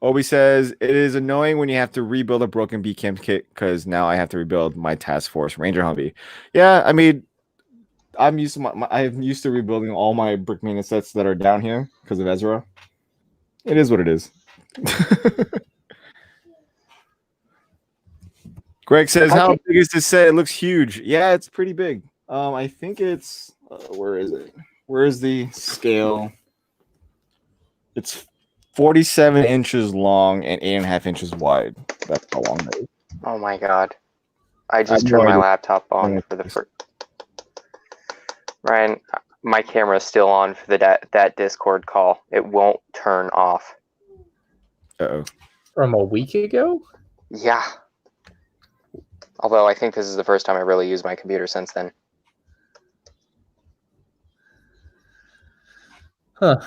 Obi says, it is annoying when you have to rebuild a broken B-Camp kit because now I have to rebuild my Task Force Ranger Humvee. Yeah, I mean, I'm used to rebuilding all my Brickmania sets that are down here because of Ezra. It is what it is. Greg says, "How big is this set? It looks huge." Yeah, it's pretty big. I think it's where is it? Where is the scale? It's 47 inches long and 8.5 inches wide. That's how long that is. Oh my god! I just turned my laptop on for the first. Ryan, my camera is still on for that Discord call. It won't turn off. Uh-oh. From a week ago? Yeah. Although I think this is the first time I really used my computer since then. Huh.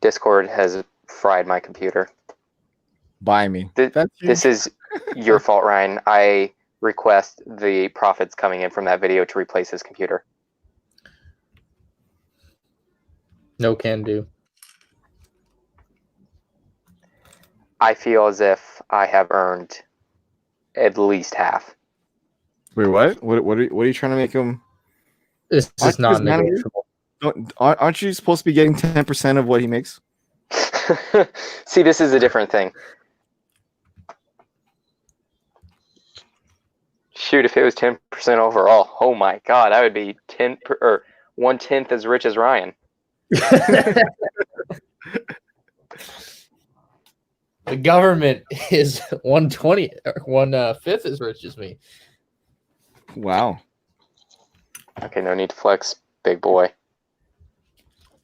Discord has fried my computer. Buy me. This is your fault, Ryan. I request the profits coming in from that video to replace his computer. No can do. I feel as if I have earned at least half. Wait, what? What are you trying to make him? This is not negotiable. Aren't you supposed to be getting 10% of what he makes? See, this is a different thing. Shoot, if it was 10% overall, oh my god, I would be 1/10 as rich as Ryan. The government is 1/20 or 1/5 as rich as me. Wow. Okay, no need to flex, big boy.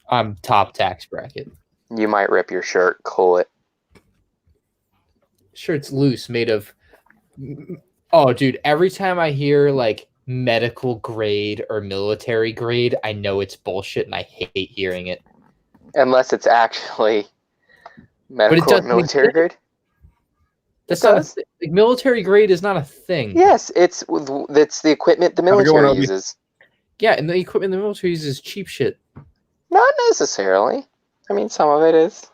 I'm top tax bracket. You might rip your shirt. Cool it. Shirt's loose, made of. Oh, dude! Every time I hear like medical grade or military grade, I know it's bullshit, and I hate hearing it. Unless it's actually medical or military grade. That's not like military grade is not a thing. Yes, it's the equipment the military uses. Yeah, and the equipment the military uses is cheap shit. Not necessarily. I mean, some of it is.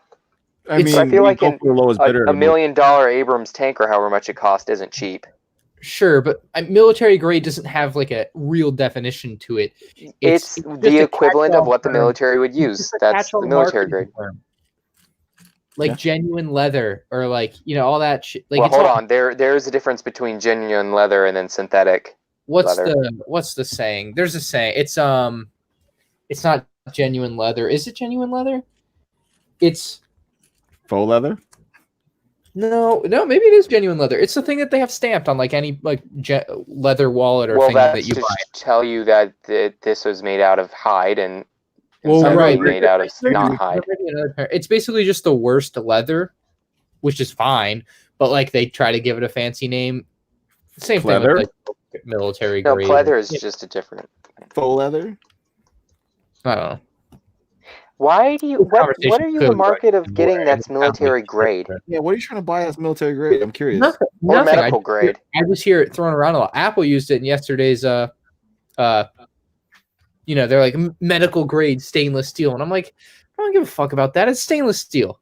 I feel like a $1 million Abrams tank or however much it cost isn't cheap. Sure, but military grade doesn't have like a real definition to it. It's the equivalent of what the military would use. That's the military grade. Like genuine leather or like, all that shit. Like, well, hold on. There's a difference between genuine leather and then synthetic leather. What's the saying? There's a saying. It's not genuine leather. Is it genuine leather? It's faux leather? No, maybe it is genuine leather. It's the thing that they have stamped on like any like leather wallet or thing that you buy. Tell you that this was made out of hide and made out of not hide. It's basically just the worst leather, which is fine, but like they try to give it a fancy name. Same thing with like military grade. No, pleather is just a different faux leather. I don't know. Why do you? What are you in the market of getting that's military grade? Yeah, what are you trying to buy that's military grade? I'm curious. Nothing. Or medical grade. I just hear it thrown around a lot. Apple used it in yesterday's they're like medical grade stainless steel, and I'm like, I don't give a fuck about that. It's stainless steel.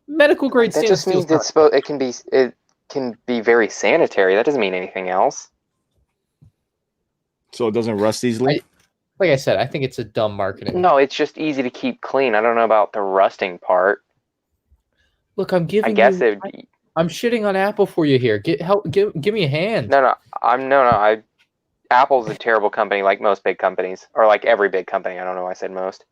Medical grade stainless steel. That just means it can be very sanitary. That doesn't mean anything else. So it doesn't rust easily. Like I said, I think it's a dumb marketing. No, it's just easy to keep clean. I don't know about the rusting part. Look, I'm giving. I'm shitting on Apple for you here. Give me a hand. No. Apple's a terrible company, like most big companies, or like every big company. I don't know why I said most.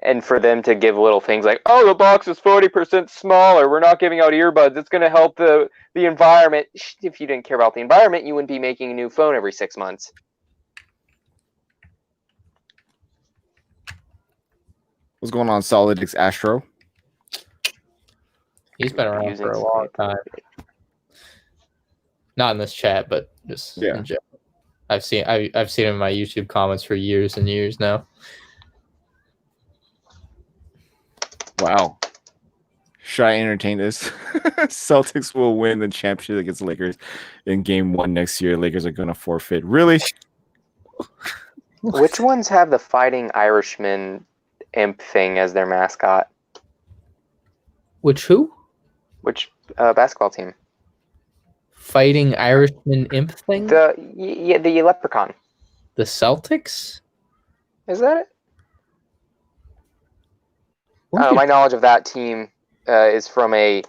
And for them to give little things like, "Oh, the box is 40% smaller. We're not giving out earbuds. It's going to help the environment." If you didn't care about the environment, you wouldn't be making a new phone every 6 months. What's going on, Solidix Astro? He's been around for a long time. Not in this chat, but just in general. I've seen him in my YouTube comments for years and years now. Wow. Should I entertain this? Celtics will win the championship against the Lakers in game 1 next year. Lakers are going to forfeit. Really? Which ones have the Fighting Irishman imp thing as their mascot? Which basketball team? Fighting Irishman imp thing? The leprechaun. The Celtics? Is that it? My knowledge of that team is from a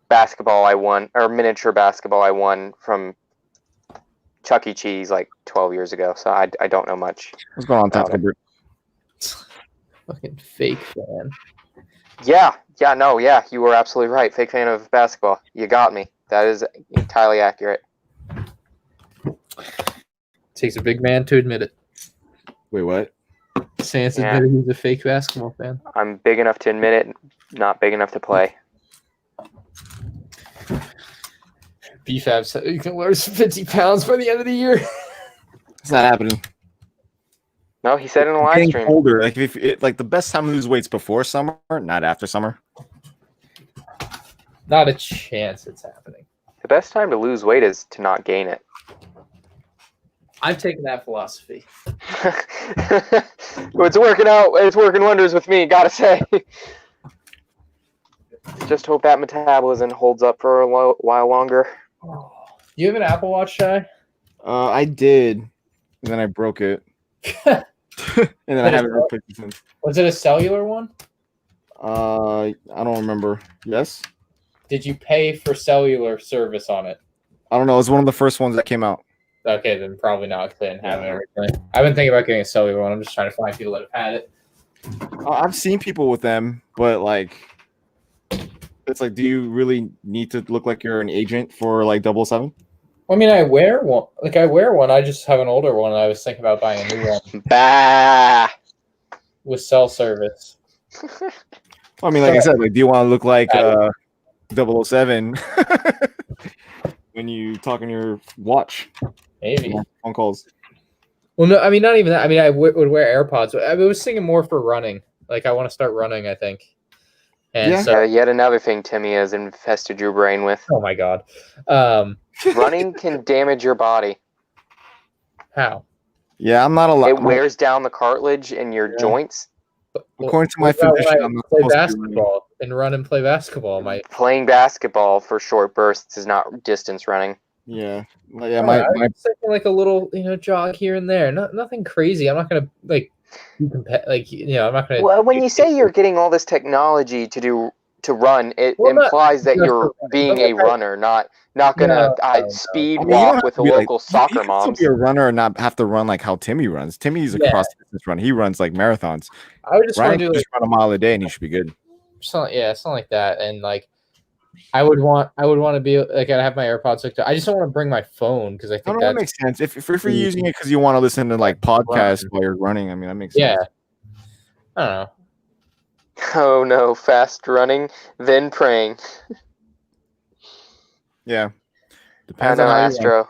basketball I won, or miniature basketball I won from Chuck E. Cheese like 12 years ago, so I don't know much. What's going on, Tactical Brute? Fucking fake fan. Yeah, you were absolutely right. Fake fan of basketball. You got me. That is entirely accurate. Takes a big man to admit it. Wait, what? Sans admitted he's a fake basketball fan. I'm big enough to admit it, not big enough to play. BFAB said you can lose 50 pounds by the end of the year. It's not happening. No, he said in a live Getting stream. colder. Like like the best time to lose weight's before summer, not after summer. Not a chance it's happening. The best time to lose weight is to not gain it. I've taken that philosophy. It's working out. It's working wonders with me, gotta say. Just hope that metabolism holds up for a while longer. You have an Apple Watch, Shy? I did, and then I broke it. And then I haven't replaced it since. Was it a cellular one? I don't remember. Yes? Did you pay for cellular service on it? I don't know. It was one of the first ones that came out. Okay, then probably not. Because they didn't have it originally. I've been thinking about getting a cellular one. I'm just trying to find people that have had it. I've seen people with them, but like, it's like, do you really need to look like you're an agent for like 007? I mean, I wear one. I just have an older one. And I was thinking about buying a new one. Bah! With cell service. I mean, like I said, like, do you want to look like 007 when you talk on your watch? Maybe. Phone calls. Well, no, I mean, not even that. I mean, I would wear AirPods. I was thinking more for running. Like, I want to start running, I think. And so, yet another thing Timmy has infested your brain with. oh, my God. Running can damage your body. How? Yeah, I'm not allowed. It wears down the cartilage in your joints. According to my physician, I'm not play supposed to be basketball and run and play basketball. Playing basketball for short bursts is not distance running. Yeah, I was thinking like a little, jog here and there. Nothing crazy. I'm not gonna I'm not gonna. Well, when you say you're getting all this technology to run, it implies that you're being a runner, not gonna speed walk with a local soccer mom. You can be a runner and not have to run like how Timmy runs. Timmy's a cross distance runner. He runs like marathons. I would just want to just run a mile a day and he should be good. Something like that. And like, I would want to be like, I have my AirPods hooked up. I just don't want to bring my phone because I think that makes sense. If you're using it because you want to listen to like podcasts while you're running, I mean that makes sense. Yeah. I don't know. Oh no, fast running, then praying. Yeah. Depends on Astro.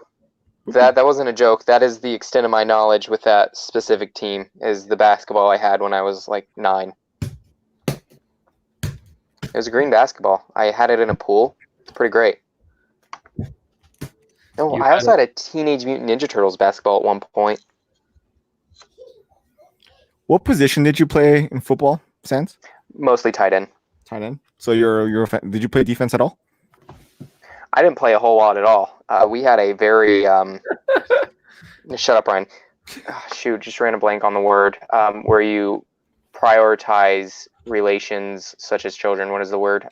That wasn't a joke. That is the extent of my knowledge with that specific team, is the basketball I had when I was like 9. It was a green basketball. I had it in a pool. It's pretty great. No, I also had a Teenage Mutant Ninja Turtles basketball at one point. What position did you play in football, Sans? Mostly tight end. Tight end. So did you play defense at all? I didn't play a whole lot at all. We had a very shut up, Ryan. Shoot, just ran a blank on the word. Where you prioritize relations such as children. What is the word?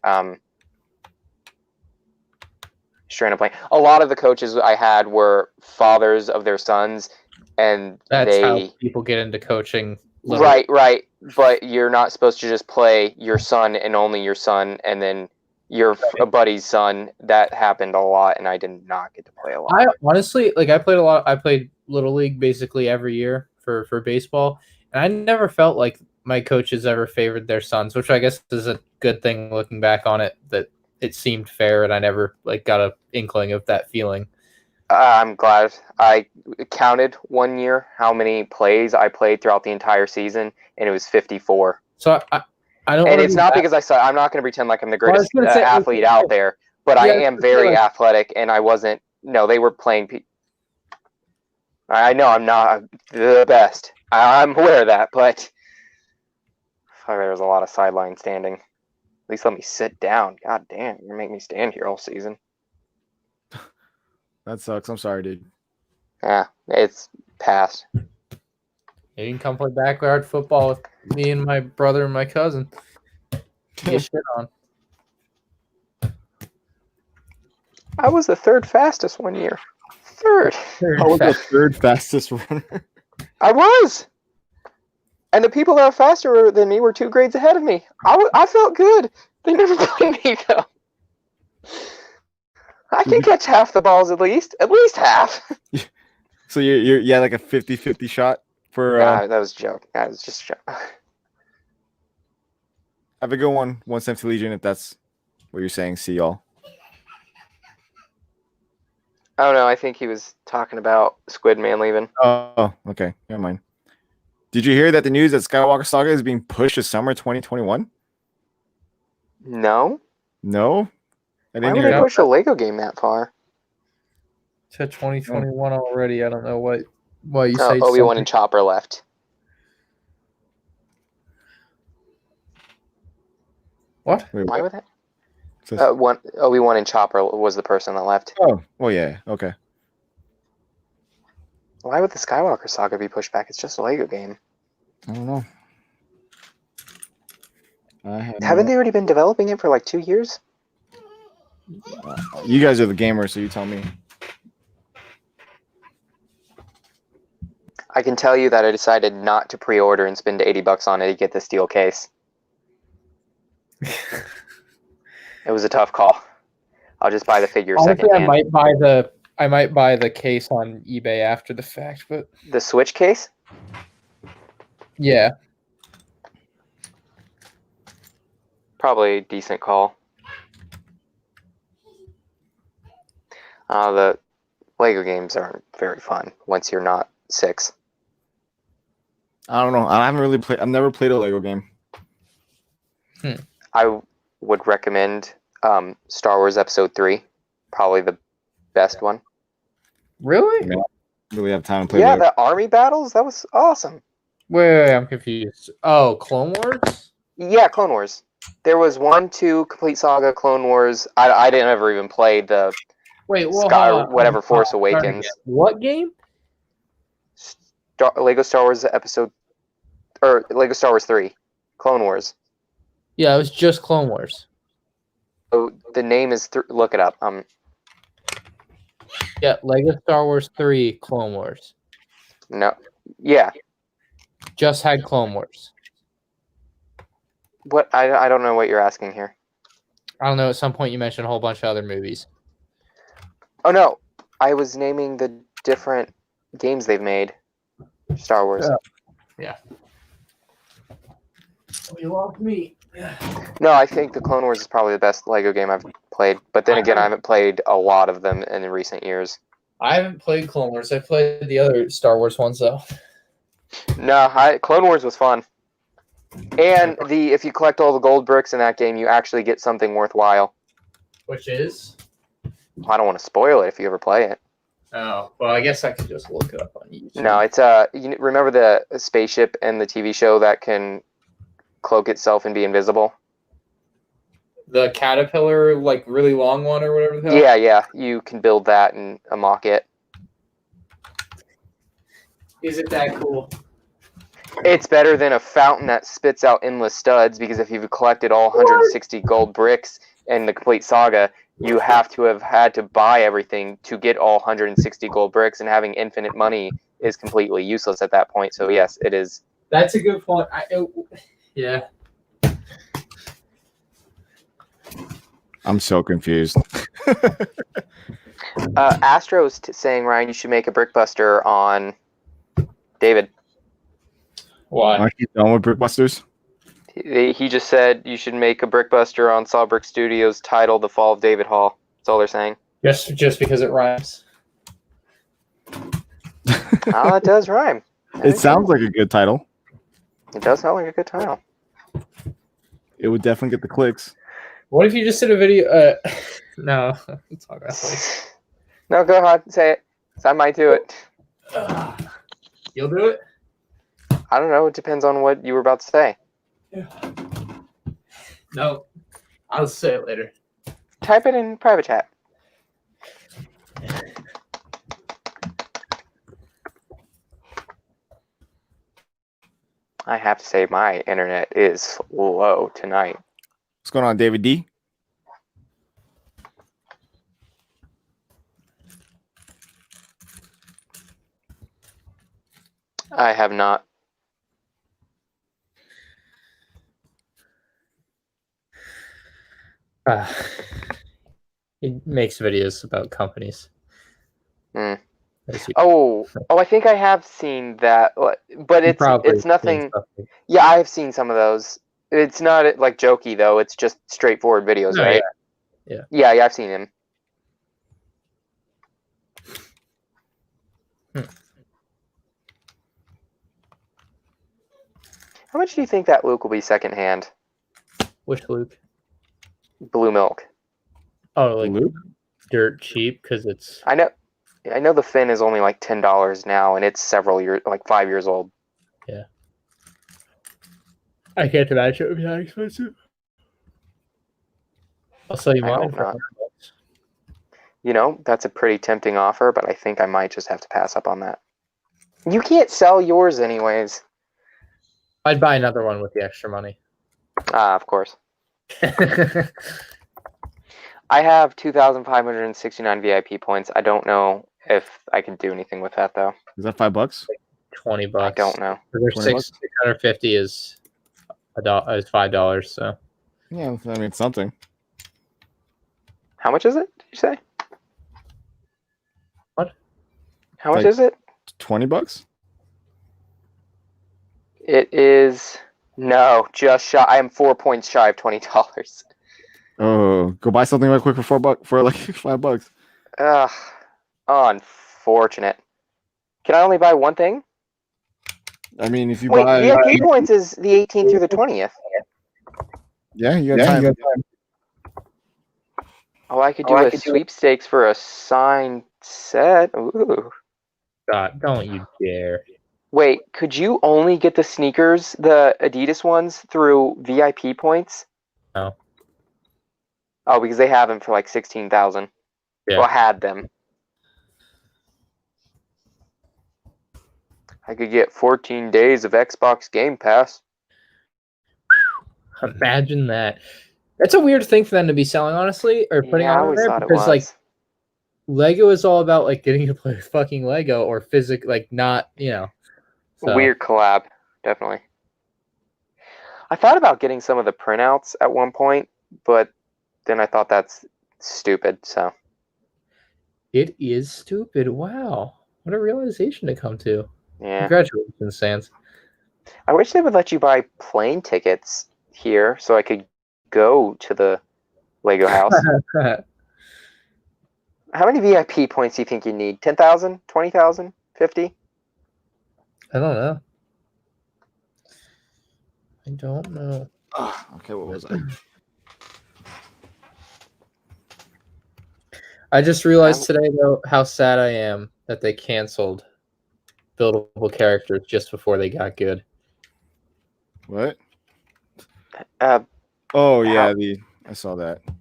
Just ran a blank. A lot of the coaches I had were fathers of their sons, and that's how people get into coaching. Literally. Right. But you're not supposed to just play your son and only your son, and then your buddy's son. That happened a lot, and I did not get to play a lot. I honestly, I played a lot. I played Little League basically every year for baseball, and I never felt like my coaches ever favored their sons, which I guess is a good thing looking back on it, that it seemed fair, and I never got a inkling of that feeling. I'm glad. I counted one year how many plays I played throughout the entire season, and it was 54. So I don't. And it's not because I'm not going to pretend like I'm the greatest athlete out there, but I am very athletic, and I wasn't. No, they were playing. I know I'm not the best. I'm aware of that, but there was a lot of sideline standing. At least let me sit down. God damn, you're making me stand here all season. That sucks. I'm sorry, dude. Yeah, it's past. You can come play backyard football with me and my brother and my cousin. Get shit on. I was the third fastest one year. Third. I was the third fastest runner. I was. And the people that were faster than me were 2 grades ahead of me. I felt good. They never played me, though. I can catch half the balls at least half. So you had like a 50-50 shot for. Nah, that was a joke. That was just a joke. Have a good one, 170 Legion, if that's what you're saying. See y'all. Oh no, I think he was talking about Squid Man leaving. Oh, okay. Never mind. Did you hear that the news that Skywalker Saga is being pushed to summer 2021? No. No? I Why didn't would hear they that. push a Lego game that far? To 2021 already. I don't know what you say. Obi-Wan and Chopper left. What? Wait, Why would that? Obi-Wan and Chopper was the person that left. Oh, well, yeah. Okay. Why would the Skywalker Saga be pushed back? It's just a Lego game. I don't know. Haven't they already been developing it for like 2 years? You guys are the gamers, so you tell me. I can tell you that I decided not to pre-order and spend $80 on it to get the steel case. It was a tough call. I'll just buy the figure Honestly, secondhand. I might buy the case on eBay after the fact, but The Switch case? yeah. Probably a decent call. The Lego games aren't very fun once you're not 6. I don't know. I haven't really played. I've never played a Lego game. I would recommend Star Wars Episode 3. Probably the best one. Really? Yeah. Really have time to play. Yeah, Lego. the army battles, that was awesome. Wait, I'm confused. Oh, Clone Wars? Yeah, Clone Wars. There was 1, 2, Complete Saga, Clone Wars. I didn't ever even play the Force Awakens. What game? Lego Star Wars Lego Star Wars 3, Clone Wars. Yeah, it was just Clone Wars. Oh, the name is look it up. Yeah, Lego Star Wars 3, Clone Wars. No, yeah. Just had Clone Wars. What I don't know what you're asking here. I don't know. At some point, you mentioned a whole bunch of other movies. Oh no, I was naming the different games they've made. Star Wars. Yeah. You lost me. No, I think the Clone Wars is probably the best Lego game I've played. But then again, I haven't played a lot of them in recent years. I haven't played Clone Wars. I played the other Star Wars ones though. No, Clone Wars was fun. And if you collect all the gold bricks in that game, you actually get something worthwhile. Which is? I don't want to spoil it if you ever play it. Oh, well, I guess I could just look it up on YouTube. No, it's you remember the spaceship in the TV show that can cloak itself and be invisible? The caterpillar, like really long one or whatever the hell? Yeah, you can build that and unlock it. Is it that cool? It's better than a fountain that spits out endless studs, because if you've collected all 160 gold bricks in the complete saga, you have to have had to buy everything to get all 160 gold bricks, and having infinite money is completely useless at that point. So yes, it is. That's a good point. Yeah. I'm so confused. Astro's saying, Ryan, you should make a Brickbuster on David. Why? Aren't you done with Brickbusters? He just said you should make a Brickbuster on Sawbrick Studios titled The Fall of David Hall. That's all they're saying. Just because it rhymes. It does rhyme. It sounds like a good title. It does sound like a good title. It would definitely get the clicks. What if you just did a video? No. Let's talk about it. No, go ahead. Say it. I might do it. You'll do it? I don't know. It depends on what you were about to say. Yeah. No. I'll say it later. Type it in private chat. I have to say my internet is low tonight. What's going on, David D? I have not. He makes videos about companies. Mm. Oh, I think I have seen that, but it's nothing. Yeah, I have seen some of those. It's not like jokey though. It's just straightforward videos, right? Yeah, I've seen him. How much do you think that Luke will be secondhand? Which Luke? Blue milk. Oh, like Luke? Dirt cheap because it's. I know the fin is only like $10 now, and it's several years, like 5 years old. Yeah. I can't imagine it would be that expensive. I'll sell you mine for $100. You know, that's a pretty tempting offer, but I think I might just have to pass up on that. You can't sell yours anyways. I'd buy another one with the extra money. Ah, of course. I have 2,569 VIP points. I don't know if I can do anything with that though. Is that $5? $20. I don't know. There's 650 is $5. So yeah, I mean something. How much is it? Did you say? What? How much is it? $20? It is just shy. I am 4 points shy of $20. Oh, go buy something real quick for $4 for like $5. Ugh, unfortunate. Can I only buy one thing? I mean, if you buy VIP points is the 18th through the 20th. Yeah, you got time. Oh, I could do a sweepstakes for a signed set. Ooh. God, don't you dare. Wait, could you only get the sneakers, the Adidas ones, through VIP points? No. Oh, because they have them for like 16,000. Yeah. Well, had them. I could get 14 days of Xbox Game Pass. Imagine that. That's a weird thing for them to be selling, honestly, or putting on there because like Lego is all about like getting to play with fucking Lego or physical, like not, you know. So. Weird collab, definitely. I thought about getting some of the printouts at one point, but then I thought that's stupid, so. It is stupid. Wow. What a realization to come to. Yeah. Congratulations, Sans. I wish they would let you buy plane tickets here so I could go to the Lego house. How many VIP points do you think you need? 10,000? 20,000? 50? I don't know. I don't know. Okay, what was I? I just realized today, though, how sad I am that they canceled buildable characters just before they got good. What? Oh yeah, I saw that. I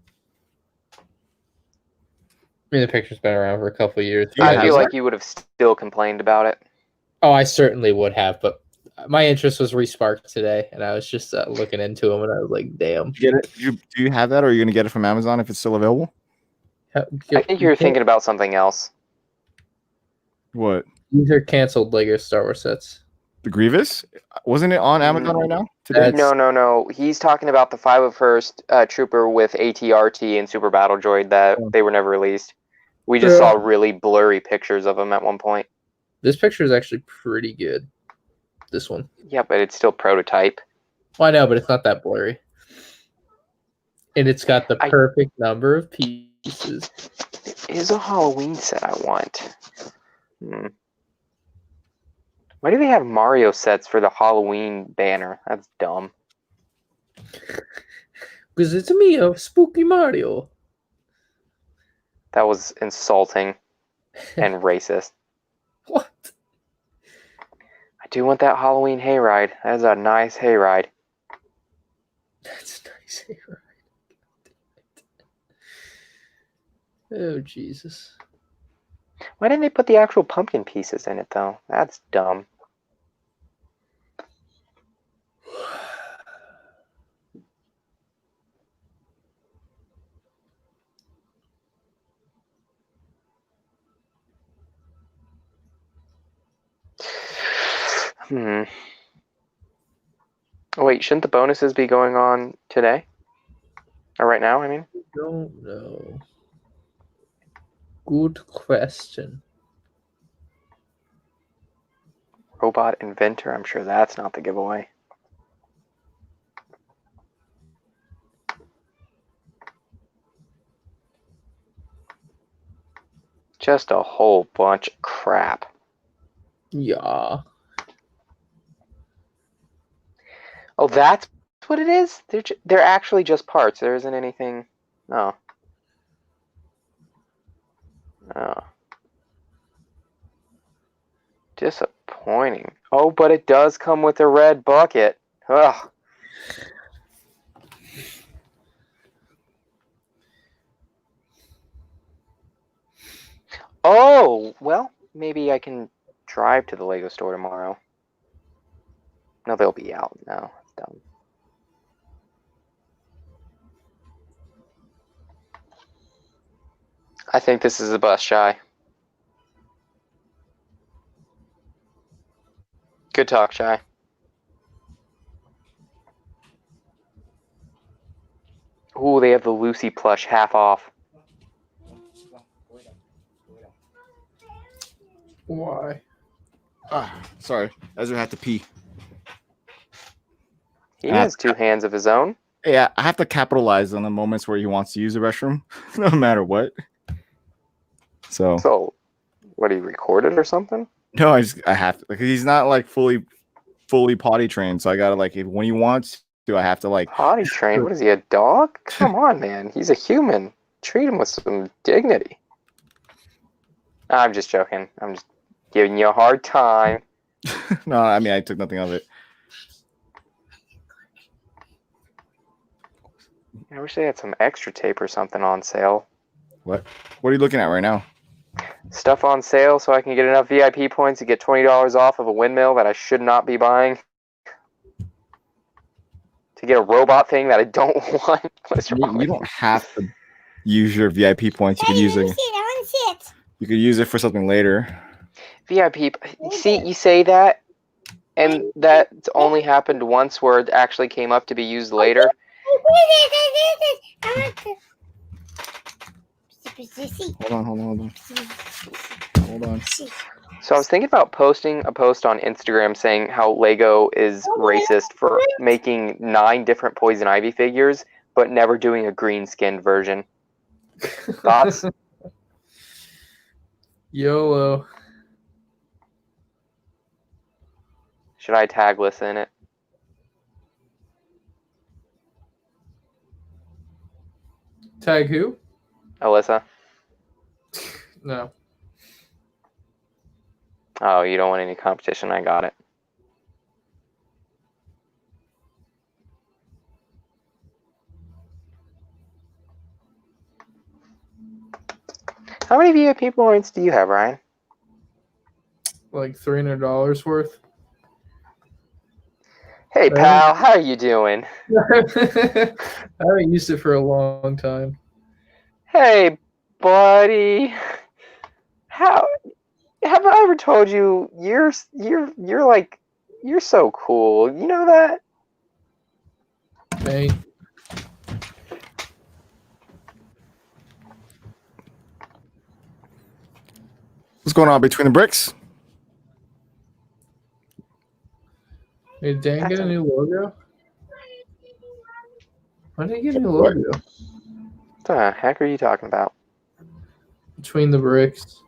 mean, the picture's been around for a couple of years. I feel like you would have still complained about it. Oh, I certainly would have, but my interest was resparked today, and I was just looking into them, and I was like, "Damn!" Get it? Do you have that, or are you gonna get it from Amazon if it's still available? I think you're thinking about something else. What? These are canceled Lego Star Wars sets. The Grievous? Wasn't it on Amazon right now? Today? No. He's talking about the 501st Trooper with AT-RT and Super Battle Droid that they were never released. We just saw really blurry pictures of them at one point. This picture is actually pretty good. This one. Yeah, but it's still prototype. Well, I know, but it's not that blurry. And it's got the perfect number of pieces. It is a Halloween set I want. Why do they have Mario sets for the Halloween banner? That's dumb. Because it's me, a spooky Mario. That was insulting and racist. What? I do want that Halloween hayride. That's a nice hayride. That's a nice hayride. Oh, Jesus. Why didn't they put the actual pumpkin pieces in it, though? That's dumb. Oh, wait, shouldn't the bonuses be going on today? Or right now, I mean? I don't know. Good question. Robot inventor, I'm sure that's not the giveaway. Just a whole bunch of crap. Yeah. Oh, that's what it is? They're actually just parts. There isn't anything. No. Oh. Disappointing. Oh, but it does come with a red bucket. Ugh. Oh, well, maybe I can drive to the Lego store tomorrow. No, they'll be out now. It's done. I think this is a bus, Shy. Good talk, Shy. Ooh, they have the Lucy plush half off. Why? Sorry, Ezra had to pee. He has two hands of his own. Yeah, I have to capitalize on the moments where he wants to use the restroom, no matter what. So, what, he recorded or something? No, I have to. Like, he's not like fully potty trained, so I gotta like when he wants to, I have to like potty trained. What is he, a dog? Come on, man. He's a human. Treat him with some dignity. I'm just joking. I'm just giving you a hard time. No, I mean I took nothing of it. I wish they had some extra tape or something on sale. What are you looking at right now? Stuff on sale so I can get enough VIP points to get $20 off of a windmill that I should not be buying. To get a robot thing that I don't want. What's wrong with you don't have to use your VIP points. You could use it. You could use it for something later. VIP. See, you say that, and that only happened once where it actually came up to be used later. Hold on. So I was thinking about posting a post on Instagram saying how Lego is racist for making 9 different Poison Ivy figures, but never doing a green-skinned version. Thoughts? YOLO. Should I tag Lissa in it? Tag who? Alyssa? No. Oh, you don't want any competition? I got it. How many VIP points do you have, Ryan? Like $300 worth. Hey, pal, how are you doing? I haven't used it for a long time. Hey, buddy. How have I ever told you you're so cool? You know that? Hey. What's going on between the bricks? Did Dan get a new logo? When did he get a new logo? What the heck are you talking about? Between the bricks.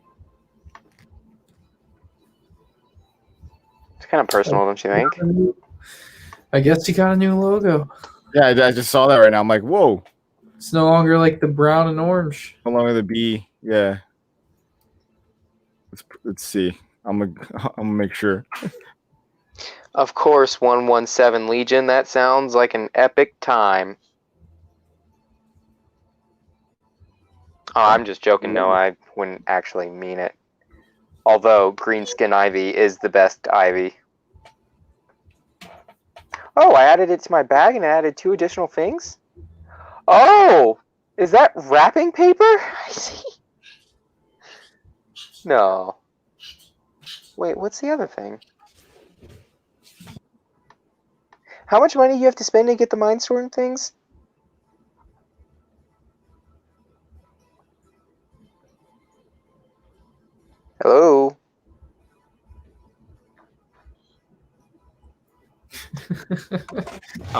It's kind of personal, don't you think? I guess he got a new logo. Yeah, I just saw that right now. I'm like, whoa. It's no longer like the brown and orange. No longer the B. Yeah. Let's see. I'm gonna make sure. Of course, 117 Legion. That sounds like an epic time. Oh, I'm just joking. No, I wouldn't actually mean it. Although Greenskin Ivy is the best Ivy. Oh, I added it to my bag and I added 2 additional things? Oh! Is that wrapping paper? I see. No. Wait, what's the other thing? How much money do you have to spend to get the Mindstorm things? Hello?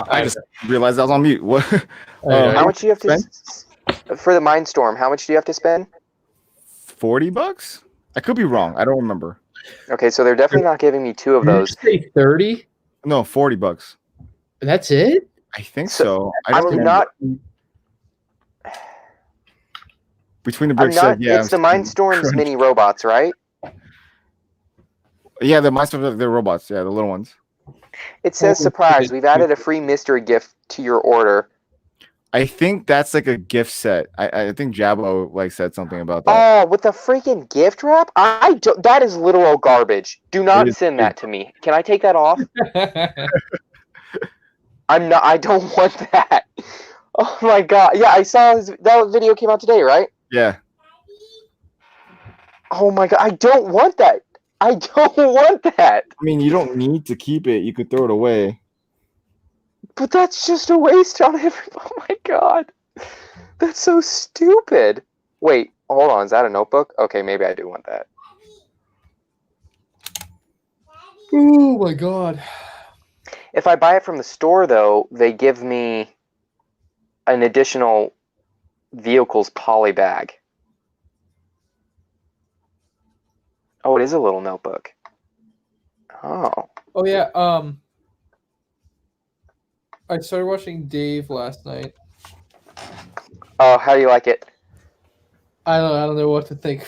I just realized I was on mute. What? How much do you have to for the Mindstorm? How much do you have to spend? $40? I could be wrong. I don't remember. Okay, so they're definitely not giving me 2 of those. Did you say 30? No, $40. That's it? I think so. I'm not. Between the bricks, yeah. It's the Mindstorm's mini robots, right? Yeah, the Mindstorms, they're robots. Yeah, the little ones. It says, surprise, we've added a free mystery gift to your order. I think that's like a gift set. I think Jabbo said something about that. Oh, with the freaking gift wrap? That is literal garbage. Do not send that to me. Can I take that off? I don't want that. Oh my god. Yeah, I saw that video came out today, right? Yeah. Oh my god, I don't want that. I don't want that. I mean, you don't need to keep it. You could throw it away. But that's just a waste on every. Oh my god. That's so stupid. Wait, hold on. Is that a notebook? Okay, maybe I do want that. Oh my god. If I buy it from the store, though, they give me an additional vehicles poly bag. Oh, it is a little notebook. Oh. Oh yeah. I started watching Dave last night. Oh, how do you like it? I don't know what to think.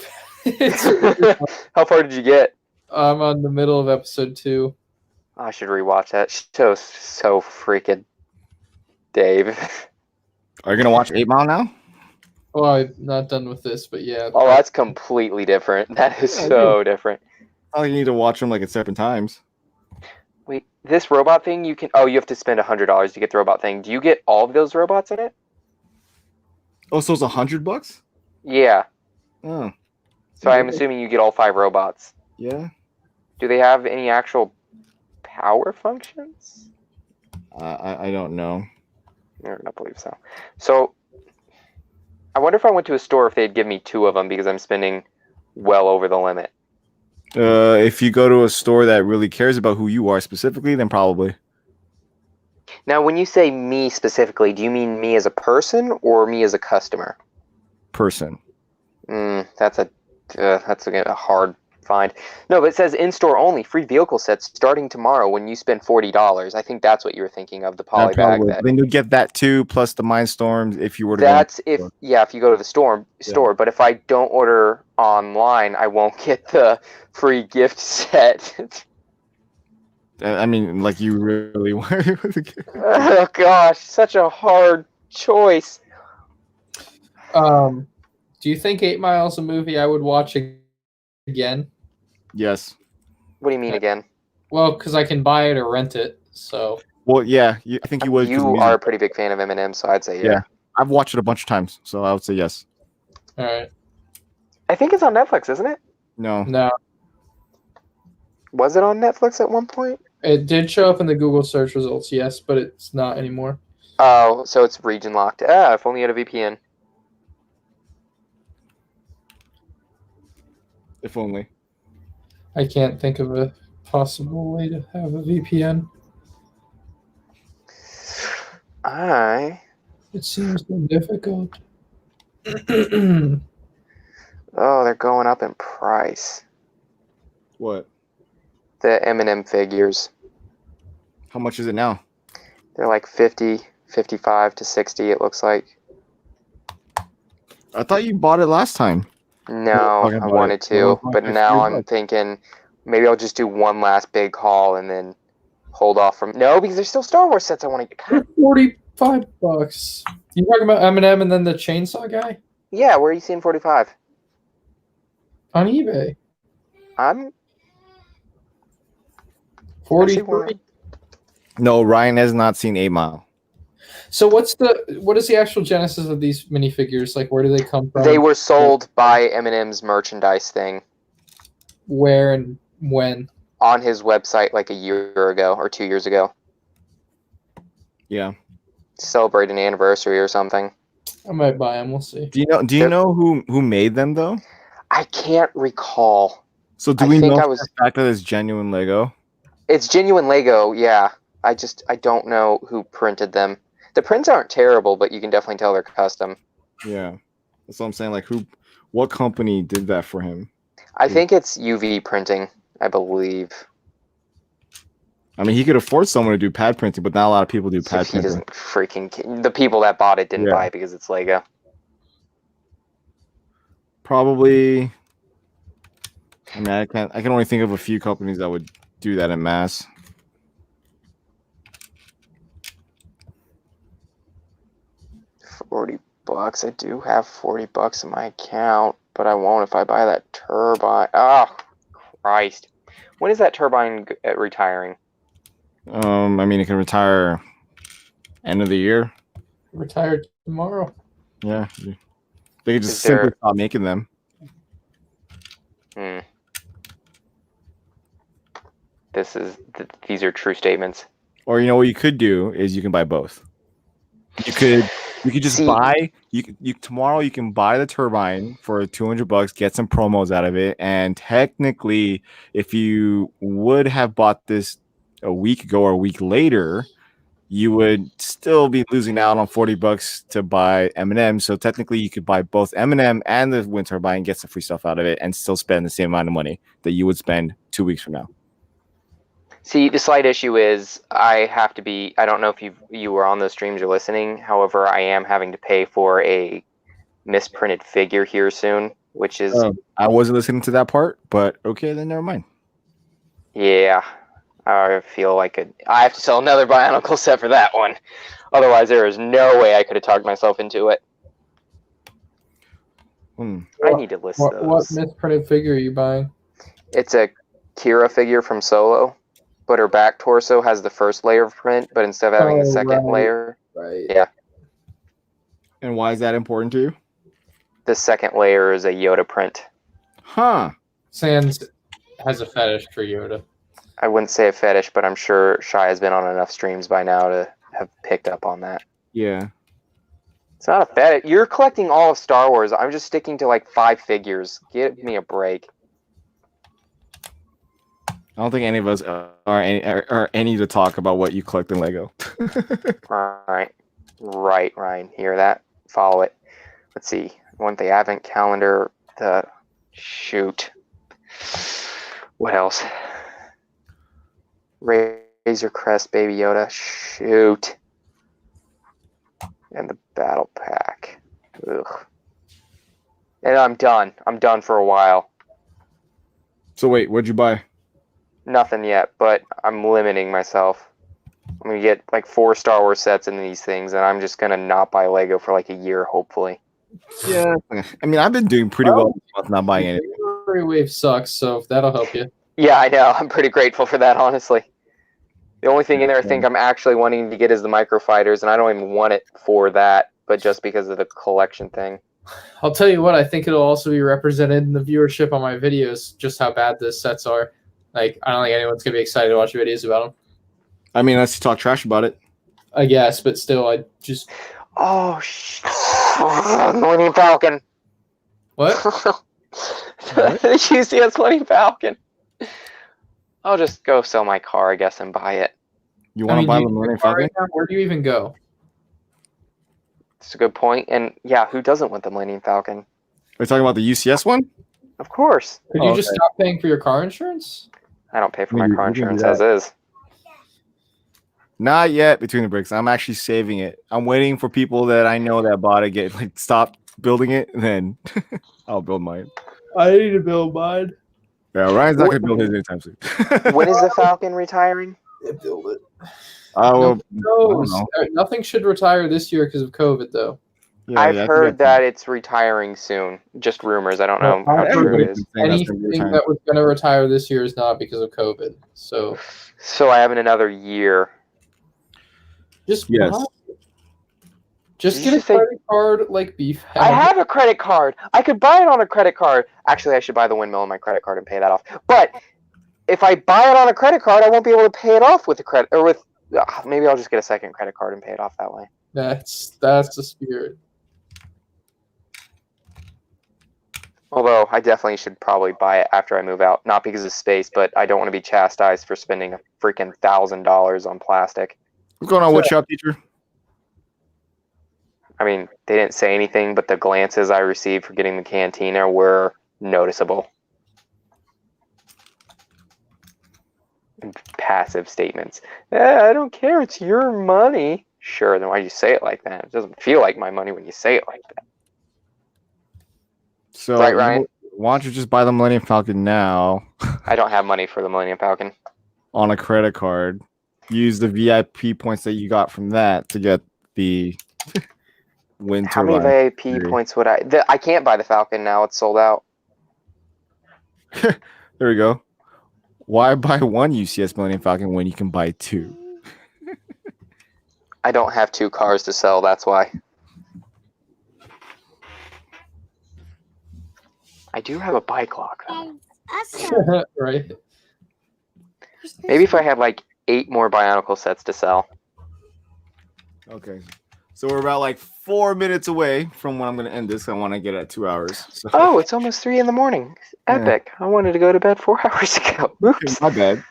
How far did you get? I'm on the middle of episode 2. I should rewatch that. Show's so freaking Dave. Are you gonna watch 8 Mile now? Oh, I'm not done with this, but yeah. Oh, that's completely different. That is so different. Oh, you need to watch them at separate times. Wait, this robot thing you can. Oh, you have to spend $100 to get the robot thing. Do you get all of those robots in it? Oh, so it's $100? Yeah. Oh. So I'm assuming you get all 5 robots. Yeah. Do they have any actual power functions? I don't know. I don't believe so. So I wonder if I went to a store if they'd give me 2 of them because I'm spending well over the limit. If you go to a store that really cares about who you are specifically, then probably. Now, when you say me specifically, do you mean me as a person or me as a customer? Person. That's a hard find. No, but it says in-store only, free vehicle sets starting tomorrow when you spend $40. I think that's what you were thinking of, the poly bag. Then you get that too, plus the Mindstorms if you were to if you go to the store. But if I don't order online, I won't get the free gift set. I mean, you really want. Oh gosh, such a hard choice. Do you think 8 Mile is a movie I would watch again? Yes. What do you mean again? Well, because I can buy it or rent it. So. Well, yeah, I think you would. You are a pretty big fan of Eminem, so I'd say yeah. I've watched it a bunch of times, so I would say yes. All right. I think it's on Netflix, isn't it? No. Was it on Netflix at one point? It did show up in the Google search results, yes, but it's not anymore. Oh, so it's region locked. If only you had a VPN. If only. I can't think of a possible way to have a VPN. It seems so difficult. Oh, they're going up in price. What? The M&M figures. How much is it now? They're like 50, 55 to 60, it looks like. I thought you bought it last time. No, I wanted to, but now I'm thinking maybe I'll just do one last big haul and then hold off from. No, because there's still Star Wars sets I want to get. $45. You talking about Eminem and then the chainsaw guy? Yeah, where are you seeing 45? On eBay. I'm 43. No, Ryan has not seen 8 Mile. So what is the actual genesis of these minifigures? Where do they come from? They were sold by Eminem's merchandise thing. Where and when? On his website a year ago or 2 years ago. Yeah. Celebrate an anniversary or something. I might buy them. We'll see. Do you know who made them though? I can't recall. So do we know for the fact that it's genuine Lego? It's genuine Lego, yeah. I don't know who printed them. The prints aren't terrible, but you can definitely tell they're custom. Yeah. That's what I'm saying. Like what company did that for him? I think it's UV printing, I believe. I mean, he could afford someone to do pad printing, but not a lot of people do pad printing. Doesn't freaking... The people that bought it didn't buy it because it's Lego. Probably... I mean, I can only think of a few companies that would do that en masse. $40. I do have $40 in my account, but I won't if I buy that turbine. Oh, Christ. When is that turbine retiring? I mean, it can retire end of the year. Retire tomorrow. Yeah. They could just simply stop making them. These are true statements. Or you know what you could do is you can buy both. You could just buy tomorrow you can buy the turbine for $200, get some promos out of it, and technically if you would have bought this a week ago or a week later, you would still be losing out on $40 to buy M&M. So technically you could buy both M&M and the wind turbine and get some free stuff out of it and still spend the same amount of money that you would spend 2 weeks from now. See, the slight issue is I have to be... I don't know if you were on those streams or listening. However, I am having to pay for a misprinted figure here soon, which is... I wasn't listening to that part, but okay, then never mind. Yeah. I feel like I have to sell another Bionicle set for that one. Otherwise, there is no way I could have talked myself into it. I need to list those. What misprinted figure are you buying? It's a Kira figure from Solo. But her back torso has the first layer of print, but instead of having the second layer... Right. Yeah. And why is that important to you? The second layer is a Yoda print. Huh. Sans has a fetish for Yoda. I wouldn't say a fetish, but I'm sure Shai has been on enough streams by now to have picked up on that. Yeah. It's not a fetish. You're collecting all of Star Wars. I'm just sticking to like 5 figures. Give me a break. I don't think any of us are any to talk about what you collect in Lego. Right, Ryan. Hear that? Follow it. Let's see. I want the Advent calendar. Shoot. What else? Razor Crest Baby Yoda. Shoot. And the Battle Pack. Ugh. And I'm done. I'm done for a while. So wait, what'd you buy? Nothing yet, but I'm limiting myself. I'm going to get like 4 Star Wars sets in these things, and I'm just going to not buy Lego for like a year, hopefully. Yeah. I mean, I've been doing pretty well with not buying anything. Delivery wave sucks, so that'll help you. Yeah, I know. I'm pretty grateful for that, honestly. The only thing in there I think I'm actually wanting to get is the Microfighters, and I don't even want it for that, but just because of the collection thing. I'll tell you what, I think it'll also be represented in the viewership on my videos, just how bad the sets are. Like, I don't think anyone's going to be excited to watch videos about them. I mean, let's talk trash about it. I guess, but still, I just... Oh, Millennium Falcon. What? The UCS Millennium Falcon. I'll just go sell my car, I guess, and buy it. You want to buy the Millennium Falcon? Right now, where do you even go? That's a good point. And, yeah, who doesn't want the Millennium Falcon? Are you talking about the UCS one? Of course. Could you just stop paying for your car insurance? I don't pay for my car insurance as is. Not yet, Between the Bricks. I'm actually saving it. I'm waiting for people that I know that bought it stop building it, and then I'll build mine. I need to build mine. Yeah, Ryan's not going to build his anytime soon. When is the Falcon retiring? Yeah, build it. Nothing should retire this year because of COVID, though. Yeah, I've heard that it's retiring soon. Just rumors. I don't know how true it is. Anything that was going to retire this year is not because of COVID. So I have another year. Just get a credit card like Beef. I have a credit card. I could buy it on a credit card. Actually, I should buy the windmill on my credit card and pay that off. But if I buy it on a credit card, I won't be able to pay it off with the credit or with Maybe I'll just get a second credit card and pay it off that way. That's the spirit. Although I definitely should probably buy it after I move out. Not because of space, but I don't want to be chastised for spending a freaking $1,000 on plastic. What's going on, woodshop teacher? I mean, they didn't say anything, but the glances I received for getting the cantina were noticeable. Passive statements. I don't care. It's your money. Sure, then why'd you say it like that? It doesn't feel like my money when you say it like that. So, right, Ryan? Why don't you just buy the Millennium Falcon now? I don't have money for the Millennium Falcon. On a credit card. Use the VIP points that you got from that to get the wind How turbine. many VIP points would I... I can't buy the Falcon now. It's sold out. There we go. Why buy one UCS Millennium Falcon when you can buy two? I don't have 2 cars to sell. That's why. I do have a bike lock, though. Awesome. Right. Maybe if I had like 8 more Bionicle sets to sell. Okay. So we're about like 4 minutes away from when I'm going to end this. I want to get at 2 hours. So. Oh, it's almost 3 in the morning. Epic. Yeah. I wanted to go to bed 4 hours ago. Oops. My bad.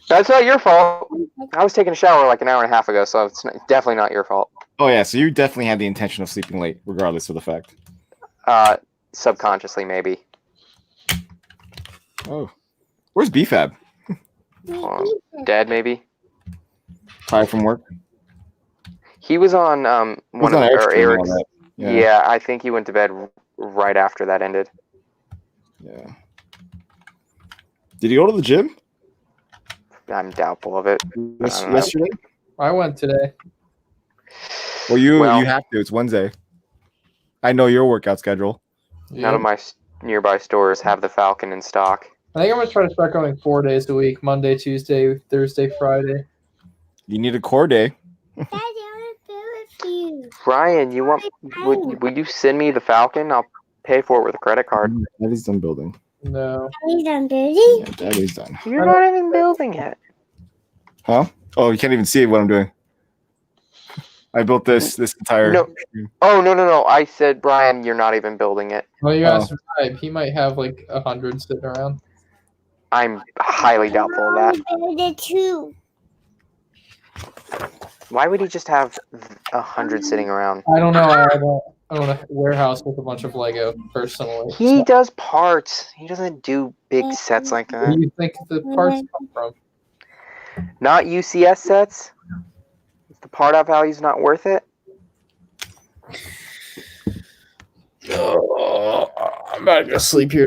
That's not your fault. I was taking a shower like an hour and a half ago, so it's definitely not your fault. Oh, yeah. So you definitely had the intention of sleeping late, regardless of the fact. Subconsciously, maybe. Oh. Where's BFAB? Dead, maybe. Tired from work? He was on one of Eric's. Yeah, I think he went to bed right after that ended. Yeah. Did he go to the gym? I'm doubtful of it. Yesterday? I went today. Well, you have to. It's Wednesday. I know your workout schedule. None of my nearby stores have the Falcon in stock. I think I'm going to try to start going 4 days a week. Monday, Tuesday, Thursday, Friday. You need a core day. Daddy, I want to play with you. Ryan, you want? Would you send me the Falcon? I'll pay for it with a credit card. Daddy's done building. No. Daddy's done building? Yeah, Daddy's done. You're not even building it. Huh? Oh, you can't even see what I'm doing. I built this entire... No. Oh, no. I said, Brian, you're not even building it. Well, you asked Vibe. He might have like 100 sitting around. I'm highly doubtful of that. I build it too. Why would he just have 100 sitting around? I don't know. I own a warehouse with a bunch of Lego, personally. He does parts. He doesn't do big sets like Where that. do you think the parts come from? Not UCS sets. If the part out value's not worth it. Oh, I'm about to go sleep here.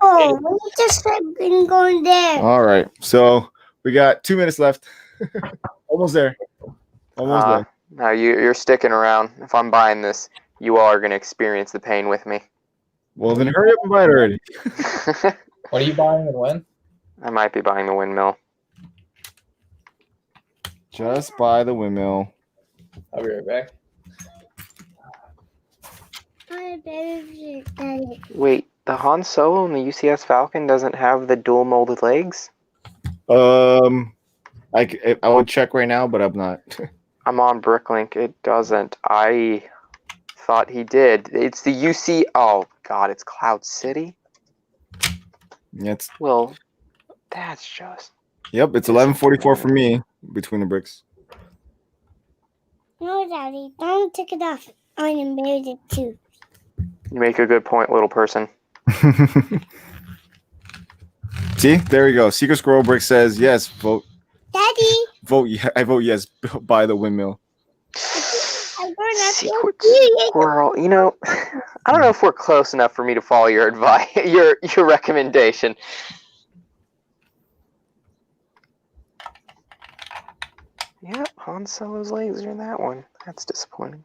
Oh, we just been going there. All right. So we got 2 minutes left. Almost there. Almost there. No, you're sticking around. If I'm buying this, you all are going to experience the pain with me. Well, then hurry up and buy it already. What are you buying and when? I might be buying the windmill. Just buy the windmill. I'll be right back. Wait, the Han Solo and the UCS Falcon doesn't have the dual molded legs? I would check right now, but I'm not. I'm on Bricklink. It doesn't. I thought he did. It's the UC. Oh God, it's Cloud City. It's Well, that's just. Yep, it's 11:44 for me between the bricks. No, Daddy, don't take it off. I am build it too. You make a good point, little person. See, there we go. Secret Squirrel Brick says yes. Vote. Daddy. Vote. I vote yes. Buy the windmill. Secret Squirrel. You know, I don't know if we're close enough for me to follow your advice, your recommendation. Yep, Han Solo's legs are in that one. That's disappointing.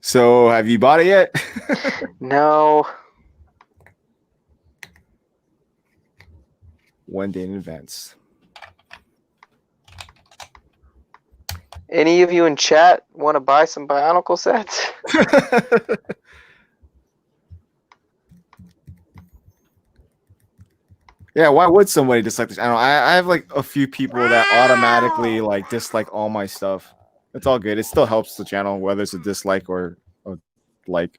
So, have you bought it yet? No. One day in advance. Any of you in chat want to buy some Bionicle sets? Yeah, why would somebody dislike this? I don't know. I have like a few people that automatically like dislike all my stuff. It's all good. It still helps the channel, whether it's a dislike or a like.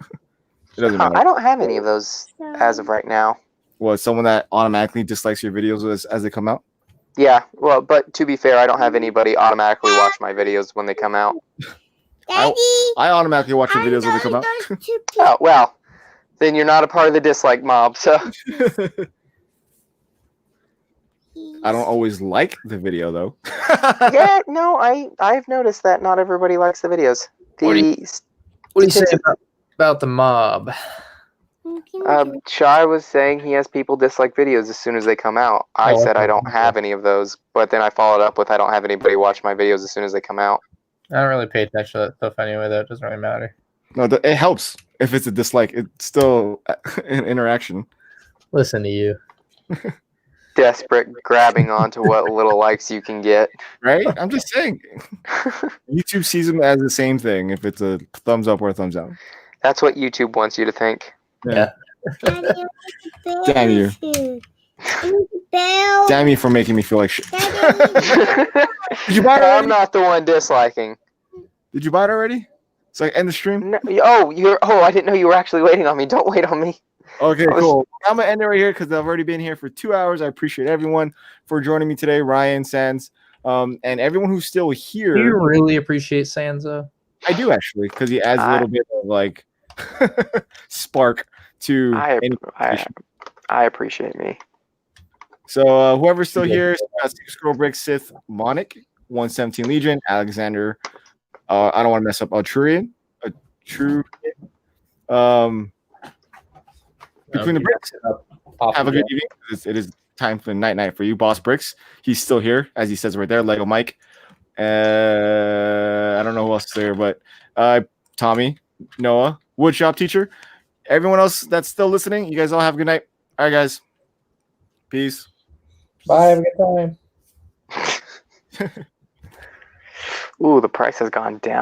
It doesn't matter. I don't have any of those as of right now. Well, someone that automatically dislikes your videos as they come out? Yeah, well, but to be fair, I don't have anybody automatically watch my videos when they come out. Daddy, I automatically watch your videos when they come out. Oh, well, then you're not a part of the dislike mob, so. I don't always like the video, though. Yeah, no, I've noticed that not everybody likes the videos. What do you say about the mob? Shai was saying he has people dislike videos as soon as they come out. I said I don't have any of those, but then I followed up with I don't have anybody watch my videos as soon as they come out. I don't really pay attention to that stuff anyway, though. It doesn't really matter. No, it helps if it's a dislike. It's still an interaction. Listen to you. Desperate, grabbing onto what little likes you can get. Right? I'm just saying. YouTube sees them as the same thing if it's a thumbs up or a thumbs down. That's what YouTube wants you to think. Yeah. Daddy, Damn you. Damn you for making me feel like shit. Did you buy it already? I'm not the one disliking. Did you buy it already? It's like end the stream? No, I didn't know you were actually waiting on me. Don't wait on me. Okay, cool. I'm going to end it right here because I've already been here for 2 hours. I appreciate everyone for joining me today, Ryan, Sans, and everyone who's still here. Do you really appreciate Sansa? I do, actually, because he adds a little bit of, like, spark to I appreciate me. So whoever's still here, Scroll Brick, Sith, Monic, 117 Legion, Alexander, I don't want to mess up, Trurian. Between the Bricks. Have a good evening. It is time for night for you, Boss Bricks. He's still here, as he says right there. Lego Mike. I don't know who else is there, but Tommy, Noah, Woodshop Teacher, everyone else that's still listening. You guys all have a good night. All right, guys. Peace. Bye. Have a good time. Ooh, the price has gone down.